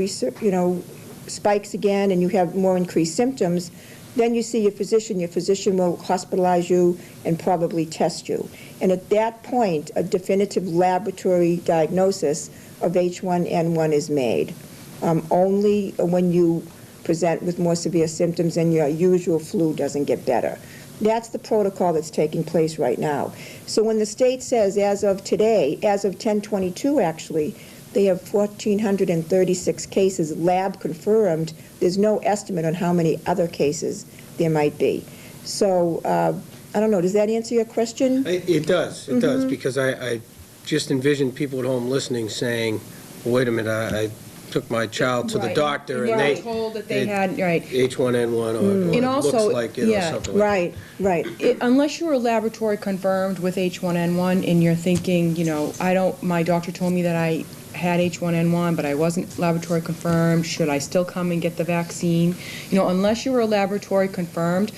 spikes again, and you have more increased symptoms, then you see your physician. Your physician will hospitalize you and probably test you. And at that point, a definitive laboratory diagnosis of H1N1 is made. Only when you present with more severe symptoms and your usual flu doesn't get better. That's the protocol that's taking place right now. So when the state says, as of today, as of 10/22 actually, they have 1,436 cases lab confirmed. There's no estimate on how many other cases there might be. So I don't know, does that answer your question? It does, because I just envisioned people at home listening saying, well, wait a minute, I took my child to the doctor and they told that they had H1N1 or it also, looks like it or something like that. Right. Unless you're laboratory confirmed with H1N1 and you're thinking, my doctor told me that I had H1N1, but I wasn't laboratory confirmed, should I still come and get the vaccine? Unless you were laboratory confirmed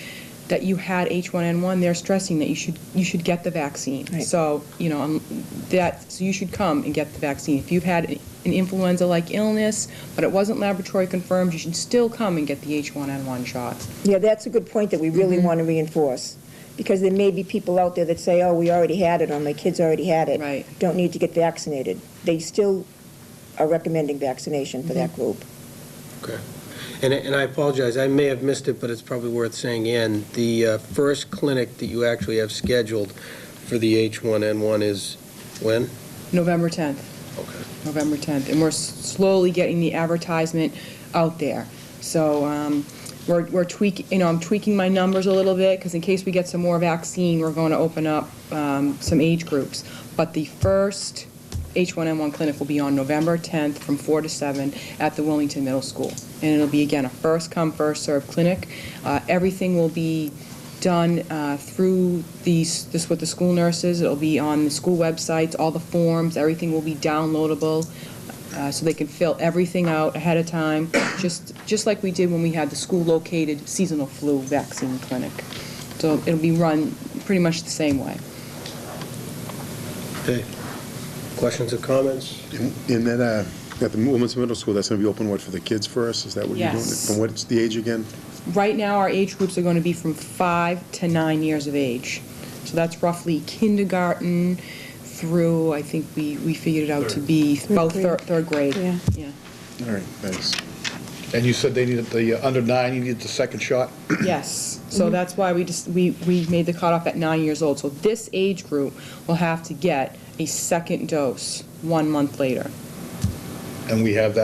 that you had H1N1, they're stressing that you should get the vaccine. Right. So, so you should come and get the vaccine. If you've had an influenza-like illness, but it wasn't laboratory confirmed, you should still come and get the H1N1 shot. Yeah, that's a good point that we really want to reinforce. Because there may be people out there that say, oh, we already had it, or my kids already had it. Right. Don't need to get vaccinated. They still are recommending vaccination for that group. Okay. And I apologize, I may have missed it, but it's probably worth saying again, the first clinic that you actually have scheduled for the H1N1 is when? November 10th. Okay. November 10th. And we're slowly getting the advertisement out there. So we're tweaking, I'm tweaking my numbers a little bit, because in case we get some more vaccine, we're going to open up some age groups. But the first H1N1 clinic will be on November 10th from 4 to 7 at the Wilmington Middle School. And it'll be, again, a first-come, first-served clinic. Everything will be done through with the school nurses. It'll be on the school websites, all the forms, everything will be downloadable, so they can fill everything out ahead of time, just like we did when we had the school-located seasonal flu vaccine clinic. So it'll be run pretty much the same way. Okay. Questions or comments? And then at the Wilmington Middle School, that's going to be open, for the kids first? Is that what you're doing? Yes. And what's the age again? Right now, our age groups are going to be from 5 to 9 years of age. So that's roughly kindergarten through, I think we figured it out to be about third grade. Yeah. All right, thanks. And you said they needed the, under 9, you needed the second shot? Yes. So that's why we made the cutoff at 9 years old. So this age group will have to get a second dose 1 month later. And we have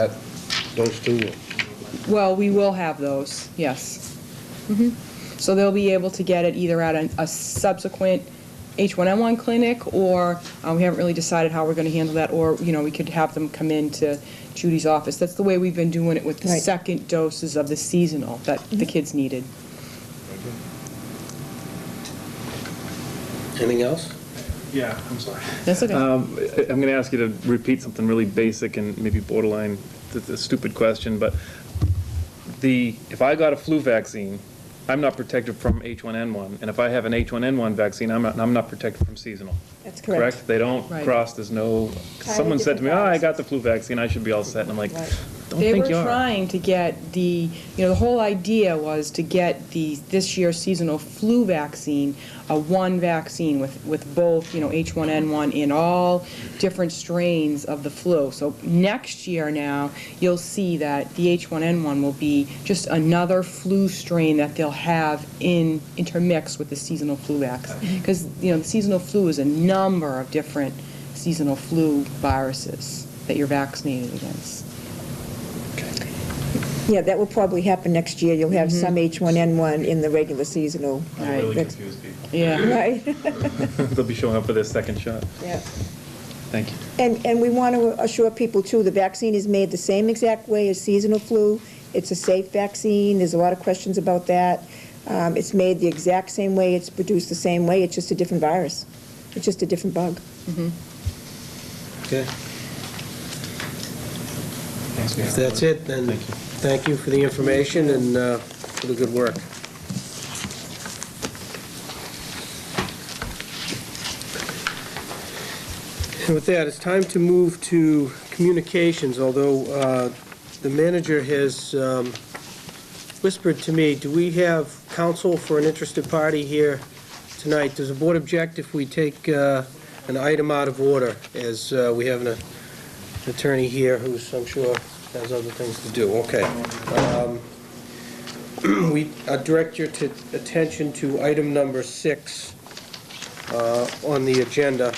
those two? Well, we will have those, yes. So they'll be able to get it either at a subsequent H1N1 clinic, or we haven't really decided how we're going to handle that, or, we could have them come into Judy's office. That's the way we've been doing it with the second doses of the seasonal that the kids needed. Anything else? Yeah, I'm sorry. That's okay. I'm going to ask you to repeat something really basic and maybe borderline a stupid question, but if I got a flu vaccine, I'm not protected from H1N1, and if I have an H1N1 vaccine, I'm not protected from seasonal. That's correct. They don't cross, there's no, someone said to me, I got the flu vaccine, I should be all set, and I'm like, They were trying to get the whole idea was to get this year's seasonal flu vaccine, one vaccine with both, H1N1 in all different strains of the flu. So next year now, you'll see that the H1N1 will be just another flu strain that they'll have intermixed with the seasonal flu vaccine. Because, the seasonal flu is a number of different seasonal flu viruses that you're vaccinated against. Yeah, that will probably happen next year. You'll have some H1N1 in the regular seasonal. That'll really confuse people. Yeah. Right. They'll be showing up for their second shot. Yeah. Thank you. And we want to assure people, too, the vaccine is made the same exact way as seasonal flu. It's a safe vaccine. There's a lot of questions about that. It's made the exact same way. It's produced the same way. It's just a different virus. It's just a different bug. Okay. If that's it, then thank you for the information and for the good work. And with that, it's time to move to communications, although the manager has whispered to me, do we have counsel for an interested party here tonight? Does the board object if we take an item out of order, as we have an attorney here who's, I'm sure, has other things to do? Okay. We direct your attention to item number 6 on the agenda,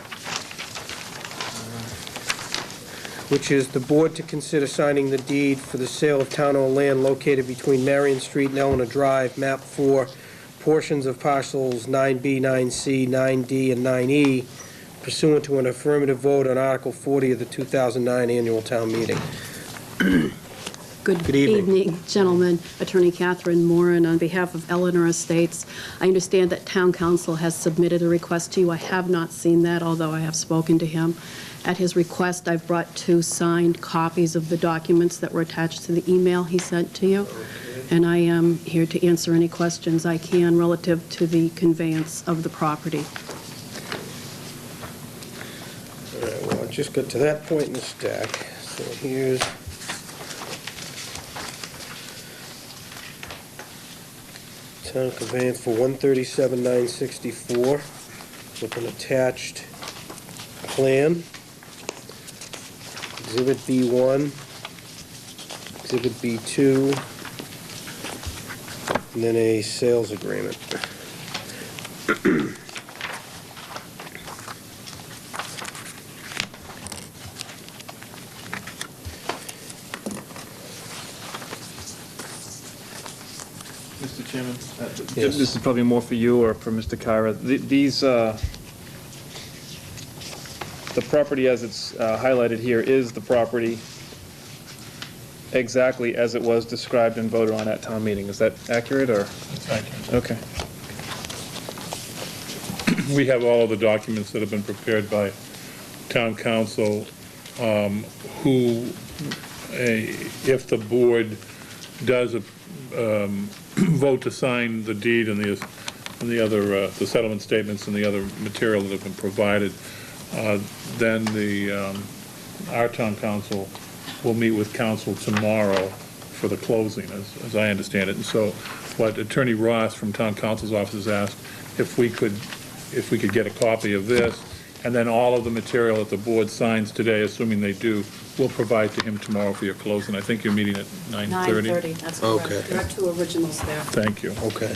which is the board to consider signing the deed for the sale of town-owned land located between Marion Street and Eleanor Drive, map 4, portions of parcels 9B, 9C, 9D, and 9E, pursuant to an affirmative vote on Article 40 of the 2009 annual town meeting. Good evening. evening, gentlemen. Attorney Catherine Moran on behalf of Eleanor Estates. I understand that Town Council has submitted a request to you. I have not seen that, although I have spoken to him. At his request, I've brought 2 signed copies of the documents that were attached to the email he sent to you. And I am here to answer any questions I can relative to the conveyance of the property. All right, well, I just got to that point in the stack. So here's town conveyance for 137,964 with an attached plan. Exhibit B1, Exhibit B2, and then a sales agreement. Mr. Chairman, Yes. this is probably more for you or for Mr. Kyra. The property as it's highlighted here is the property exactly as it was described and voted on at town meeting. Is that accurate, or? That's accurate. Okay. We have all of the documents that have been prepared by town council, who, if the board does vote to sign the deed and the other, the settlement statements and the other material that have been provided, then our town council will meet with council tomorrow for the closing, as I understand it. And so what Attorney Ross from town council's office has asked, if we could get a copy of this, and then all of the material that the board signs today, assuming they do, we'll provide to him tomorrow for your closing. I think you're meeting at 9:30? 9:30, that's correct. Okay. There are 2 originals there. Thank you. Okay.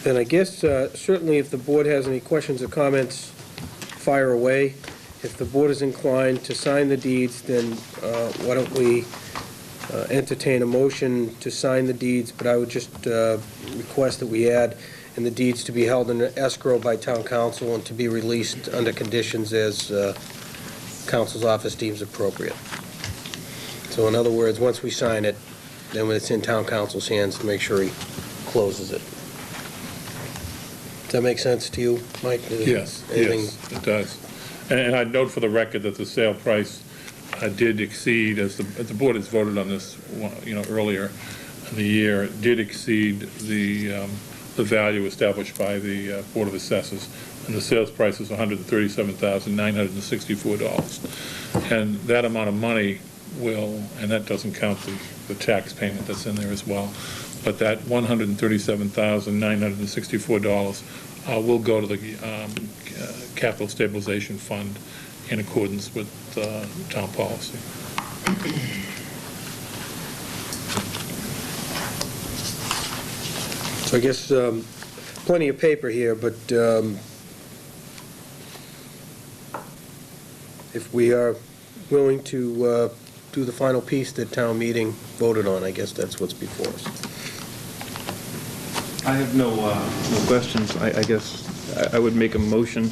Then I guess certainly if the board has any questions or comments, fire away. If the board is inclined to sign the deeds, then why don't we entertain a motion to sign the deeds, but I would just request that we add in the deeds to be held in escrow by town council and to be released under conditions as council's office deems appropriate. So in other words, once we sign it, then when it's in town council's hands, to make sure he closes it. Does that make sense to you, Mike? Yes, yes, it does. And I'd note for the record that the sale price did exceed, as the board has voted on this, earlier in the year, did exceed the value established by the Board of Assessors, and the sales price is $137,964. And that amount of money will, and that doesn't count the tax payment that's in there as well, but that $137,964 will go to the Capital Stabilization Fund in accordance with town policy. So I guess plenty of paper here, but if we are willing to do the final piece that town meeting voted on, I guess that's what's before us. I have no questions. I guess I would make a motion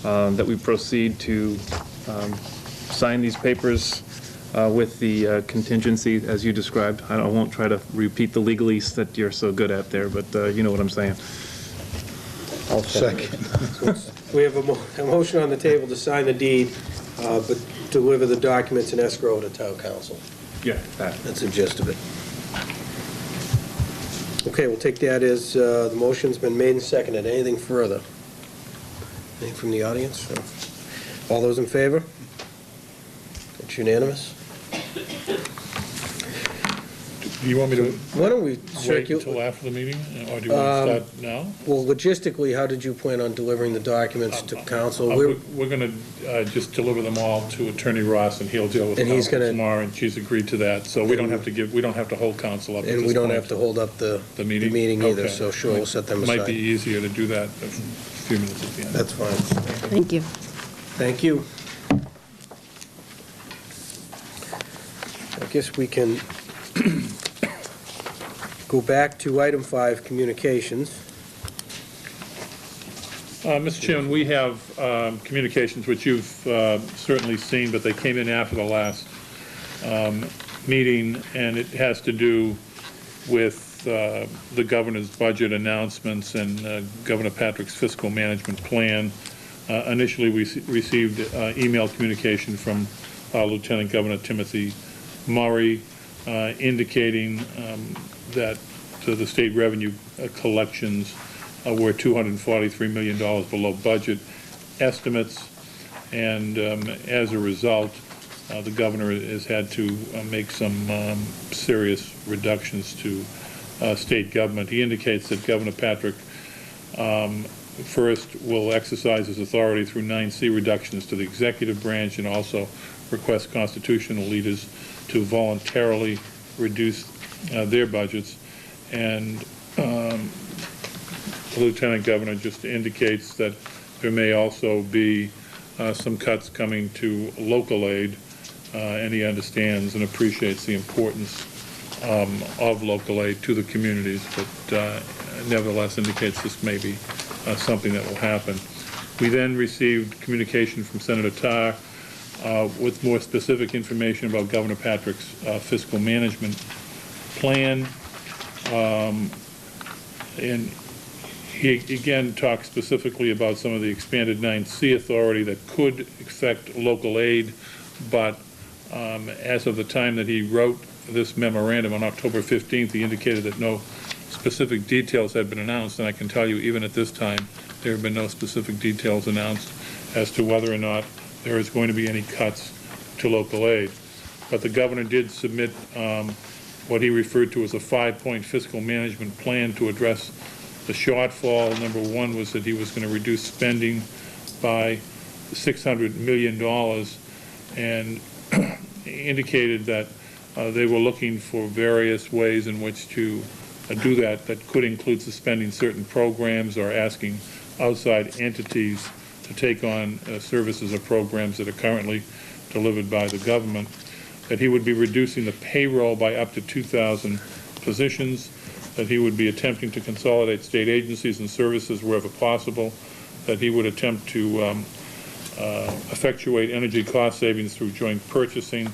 that we proceed to sign these papers with the contingency as you described. I won't try to repeat the legalese that you're so good at there, but you know what I'm saying. I'll second. We have a motion on the table to sign the deed, but deliver the documents in escrow to town council. Yeah, that's the gist of it. Okay, we'll take that as the motion's been made and seconded. Anything further? Anything from the audience? All those in favor? It's unanimous. Do you want me to Why don't we wait until after the meeting, or do you want to start now? Well, logistically, how did you plan on delivering the documents to council? We're going to just deliver them all to Attorney Ross, and he'll deal with council tomorrow, and she's agreed to that. So we don't have to hold council up at this And we don't have to hold up the meeting either, Okay. so sure, we'll set them It aside. might be easier to do that a few minutes at the end. That's fine. Thank you. Thank you. I guess we can go back to item 5, communications. Mr. Chairman, we have communications which you've certainly seen, but they came in after the last meeting, and it has to do with the governor's budget announcements and Governor Patrick's fiscal management plan. Initially, we received email communication from Lieutenant Governor Timothy Murray indicating that the state revenue collections were $243 million below budget estimates, and as a result, the governor has had to make some serious reductions to state government. He indicates that Governor Patrick first will exercise his authority through 9C reductions to the executive branch, and also request constitutional leaders to voluntarily reduce their budgets. And the Lieutenant Governor just indicates that there may also be some cuts coming to local aid, and he understands and appreciates the importance of local aid to the communities, but nevertheless indicates this may be something that will happen. We then received communication from Senator Tarr with more specific information about Governor Patrick's fiscal management plan. And he again talks specifically about some of the expanded 9C authority that could affect local aid, but as of the time that he wrote this memorandum on October 15th, he indicated that no specific details had been announced, and I can tell you even at this time there have been no specific details announced as to whether or not there is going to be any cuts to local aid. But the governor did submit what he referred to as a 5-point fiscal management plan to address the shortfall. Number one was that he was going to reduce spending by $600 million, and indicated that they were looking for various ways in which to do that could include suspending certain programs or asking outside entities to take on services or programs that are currently delivered by the government, that he would be reducing the payroll by up to 2,000 positions, that he would be attempting to consolidate state agencies and services wherever possible, that he would attempt to effectuate energy cost savings through joint purchasing,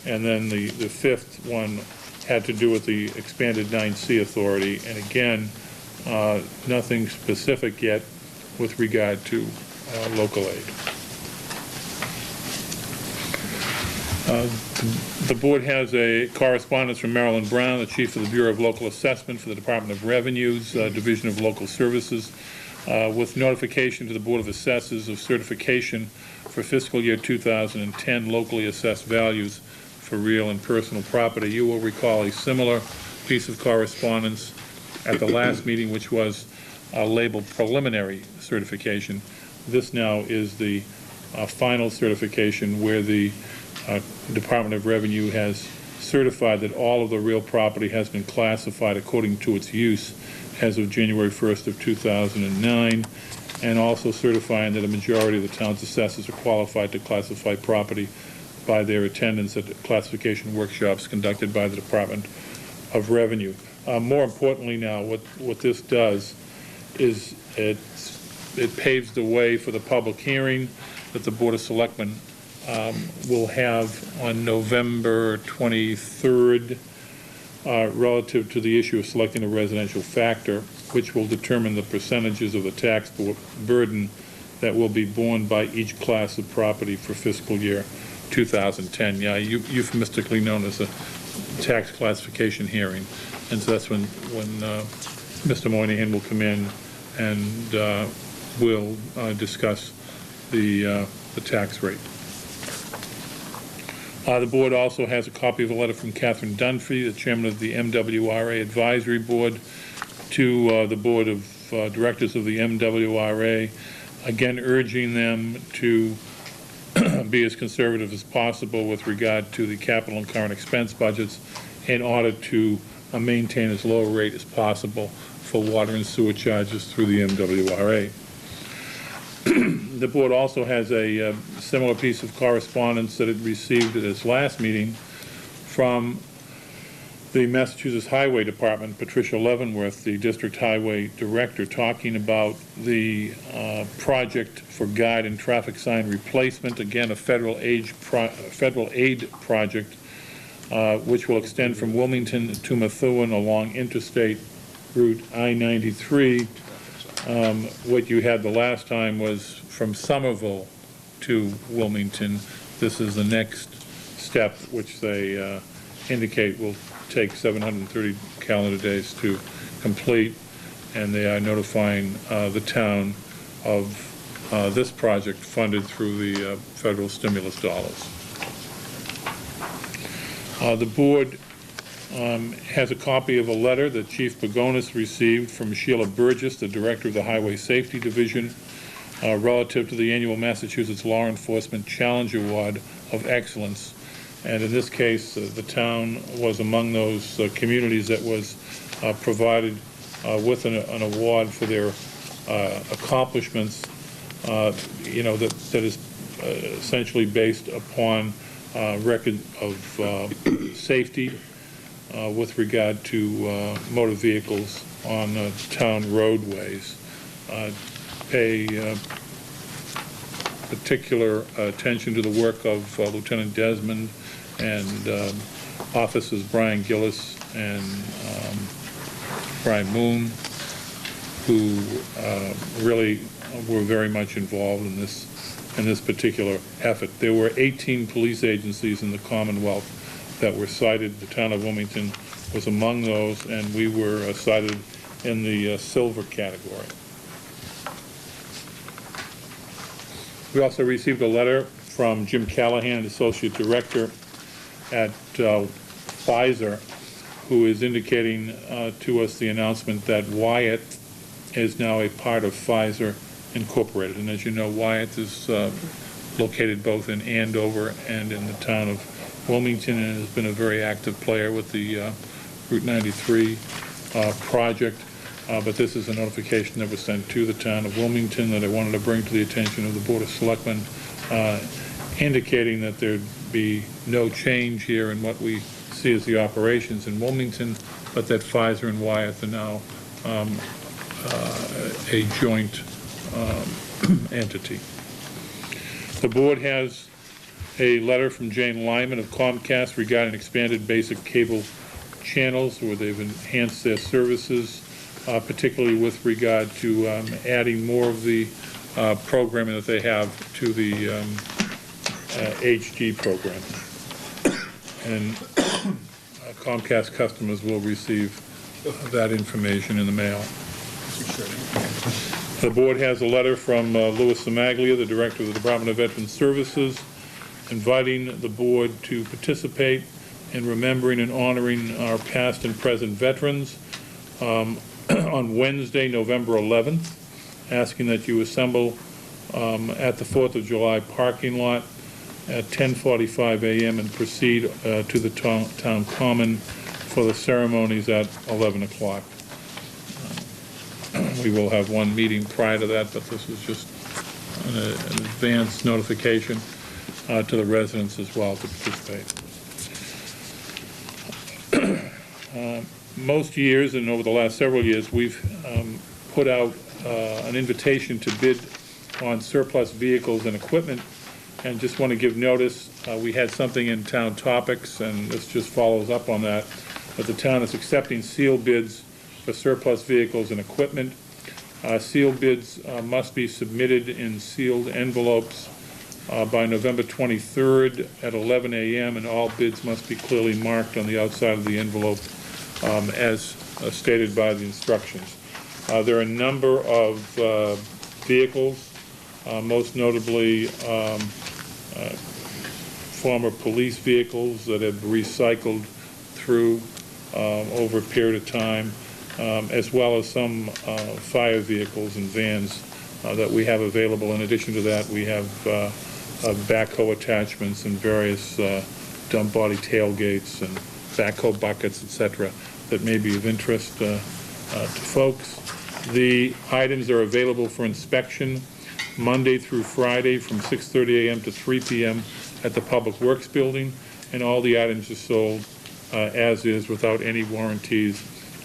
and then the fifth one had to do with the expanded 9C authority, and again, nothing specific yet with regard to local aid. The board has a correspondence from Marilyn Brown, the Chief of the Bureau of Local Assessment for the Department of Revenue's Division of Local Services, with notification to the Board of Assessors of certification for fiscal year 2010 locally assessed values for real and personal property. You will recall a similar piece of correspondence at the last meeting, which was labeled preliminary certification. This now is the final certification, where the Department of Revenue has certified that all of the real property has been classified according to its use as of January 1st of 2009, and also certifying that a majority of the town's assessors are qualified to classify property by their attendance at the classification workshops conducted by the Department of Revenue. More importantly now, what this does is it paves the way for the public hearing that the Board of Selectmen will have on November 23rd relative to the issue of selecting a residential factor, which will determine the percentages of the tax burden that will be borne by each class of property for fiscal year 2010. Yeah, euphemistically known as a tax classification hearing. And so that's when Mr. Moynihan will come in and we'll discuss the tax rate. The board also has a copy of a letter from Catherine Dunphy, the chairman of the MWRA Advisory Board, to the Board of Directors of the MWRA, again urging them to be as conservative as possible with regard to the capital and current expense budgets in order to maintain as low a rate as possible for water and sewer charges through the MWRA. The board also has a similar piece of correspondence that it received at its last meeting from the Massachusetts Highway Department, Patricia Leavenworth, the District Highway Director, talking about the project for guide and traffic sign replacement, again a federal aid project, which will extend from Wilmington to Methuen along Interstate Route I-93. What you had the last time was from Somerville to Wilmington. This is the next step, which they indicate will take 730 calendar days to complete, and they are notifying the town of this project funded through the federal stimulus dollars. The board has a copy of a letter that Chief Pagonis received from Sheila Burgess, the Director of the Highway Safety Division, relative to the annual Massachusetts Law Enforcement Challenge Award of Excellence. And in this case, the town was among those communities that was provided with an award for their accomplishments, that is essentially based upon record of safety with regard to motor vehicles on town roadways. Pay particular attention to the work of Lieutenant Desmond and officers Brian Gillis and Brian Moon, who really were very much involved in this particular effort. There were 18 police agencies in the Commonwealth that were cited. The town of Wilmington was among those, and we were cited in the silver category. We also received a letter from Jim Callahan, Associate Director at Pfizer, who is indicating to us the announcement that Wyatt is now a part of Pfizer Incorporated. And as you know, Wyatt is located both in Andover and in the town of Wilmington, and has been a very active player with the Route 93 project. But this is a notification that was sent to the town of Wilmington that I wanted to bring to the attention of the Board of Selectmen, indicating that there'd be no change here in what we see as the operations in Wilmington, but that Pfizer and Wyeth are now a joint entity. The board has a letter from Jane Lyman of Comcast regarding expanded basic cable channels, where they've enhanced their services, particularly with regard to adding more of the programming that they have to the HD program. And Comcast customers will receive that information in the mail. The board has a letter from Louis Samaglia, the Director of the Department of Veteran Services, inviting the board to participate in remembering and honoring our past and present veterans on Wednesday, November 11th, asking that you assemble at the 4th of July parking lot at 10:45 a.m. and proceed to the town common for the ceremonies at 11 o'clock. We will have one meeting prior to that, but this is just an advance notification to the residents as well to participate. Most years, and over the last several years, we've put out an invitation to bid on surplus vehicles and equipment, and just want to give notice, we had something in Town Topics, and this just follows up on that, but the town is accepting sealed bids for surplus vehicles and equipment. Sealed bids must be submitted in sealed envelopes by November 23rd at 11 a.m., and all bids must be clearly marked on the outside of the envelope as stated by the instructions. There are a number of vehicles, most notably former police vehicles that have recycled through over a period of time, as well as some fire vehicles and vans that we have available. In addition to that, we have backhoe attachments and various dump body tailgates and backhoe buckets, etc., that may be of interest to folks. The items are available for inspection Monday through Friday from 6:30 a.m. to 3 p.m. at the Public Works Building, and all the items are sold as is without any warranties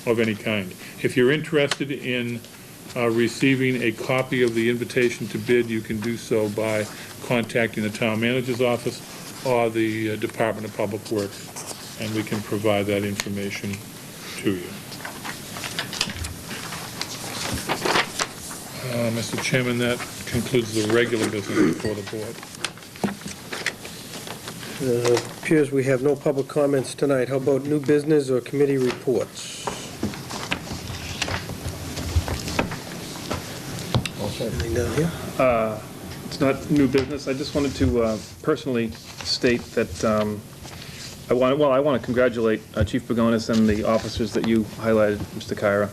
of any kind. If you're interested in receiving a copy of the invitation to bid, you can do so by contacting the Town Manager's office or the Department of Public Works, and we can provide that information to you. Mr. Chairman, that concludes the regular business before the board. Appears we have no public comments tonight. How about new business or committee reports? Anything down here? It's not new business. I just wanted to personally state that I want to congratulate Chief Pagonis and the officers that you highlighted, Mr. Kyra,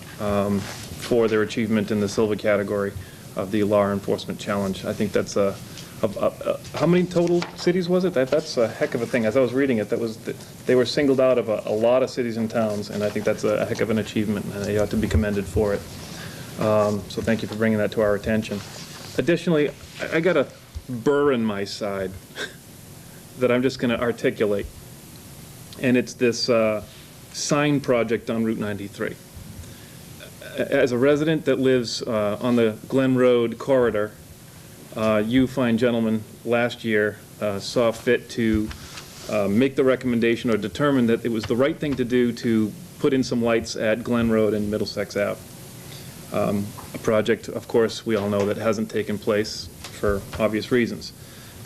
for their achievement in the silver category of the Law Enforcement Challenge. I think that's how many total cities was it? That's a heck of a thing. As I was reading it, they were singled out of a lot of cities and towns, and I think that's a heck of an achievement, and they ought to be commended for it. So thank you for bringing that to our attention. Additionally, I got a burr in my side that I'm just going to articulate, and it's this sign project on Route 93. As a resident that lives on the Glen Road corridor, you fine gentlemen last year saw fit to make the recommendation or determine that it was the right thing to do to put in some lights at Glen Road and Middlesex Ave. A project, of course, we all know that hasn't taken place for obvious reasons.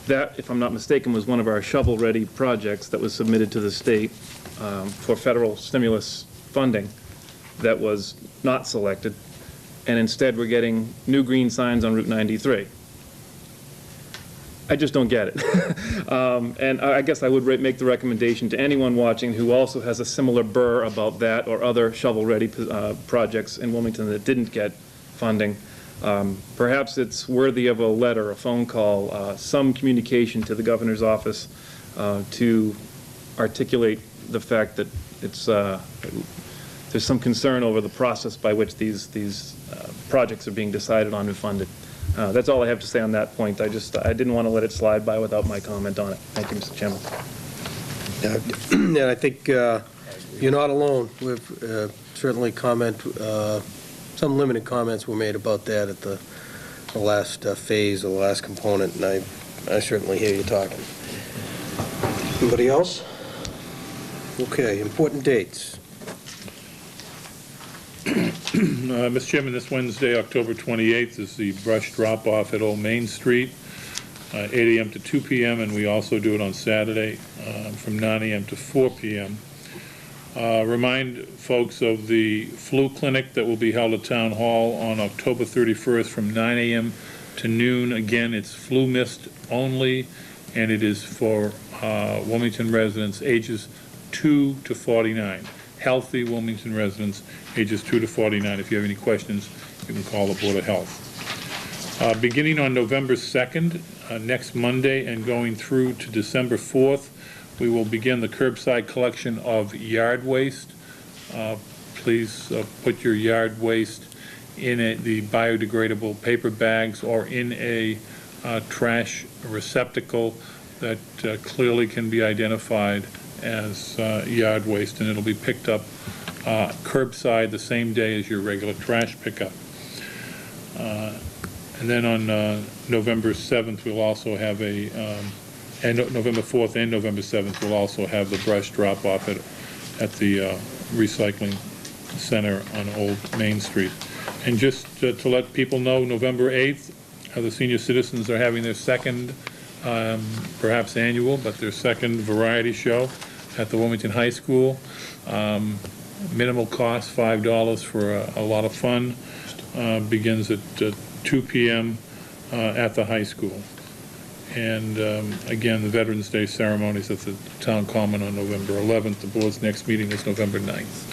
That, if I'm not mistaken, was one of our shovel-ready projects that was submitted to the state for federal stimulus funding that was not selected, and instead we're getting new green signs on Route 93. I just don't get it. And I guess I would make the recommendation to anyone watching who also has a similar burr about that or other shovel-ready projects in Wilmington that didn't get funding. Perhaps it's worthy of a letter, a phone call, some communication to the governor's office to articulate the fact that it's there's some concern over the process by which these projects are being decided on and funded. That's all I have to say on that point. I didn't want to let it slide by without my comment on it. Thank you, Mr. Chairman. And I think you're not alone. We've certainly some limited comments were made about that at the last phase or the last component, and I certainly hear you talking. Anybody else? Okay, important dates. Mr. Chairman, this Wednesday, October 28th, is the brush drop-off at Old Main Street, 8 a.m. to 2 p.m., and we also do it on Saturday from 9 a.m. to 4 p.m. Remind folks of the flu clinic that will be held at Town Hall on October 31st from 9 a.m. to noon. Again, it's flu mist only. and it is for Wilmington residents ages 2 to 49. Healthy Wilmington residents, ages 2 to 49. If you have any questions, you can call the Board of Health. Beginning on November 2nd, next Monday, and going through to December 4th, we will begin the curbside collection of yard waste. Please put your yard waste in the biodegradable paper bags or in a trash receptacle that clearly can be identified as yard waste, and it'll be picked up curbside the same day as your regular trash pickup. And then on November 7th, we'll also have and November 4th and November 7th, we'll also have the brush drop-off at the recycling center on Old Main Street. And just to let people know, November 8th, the senior citizens are having their second, perhaps annual, but their second variety show at the Wilmington High School. Minimal cost, $5 for a lot of fun. Begins at 2 p.m. At the high school. And again, the Veterans Day ceremonies at the Town Common on November 11th. The board's next meeting is November 9th.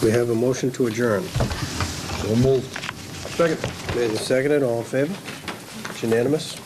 We have a motion to adjourn. So moved. Second. Made and seconded, all in favor? It's unanimous.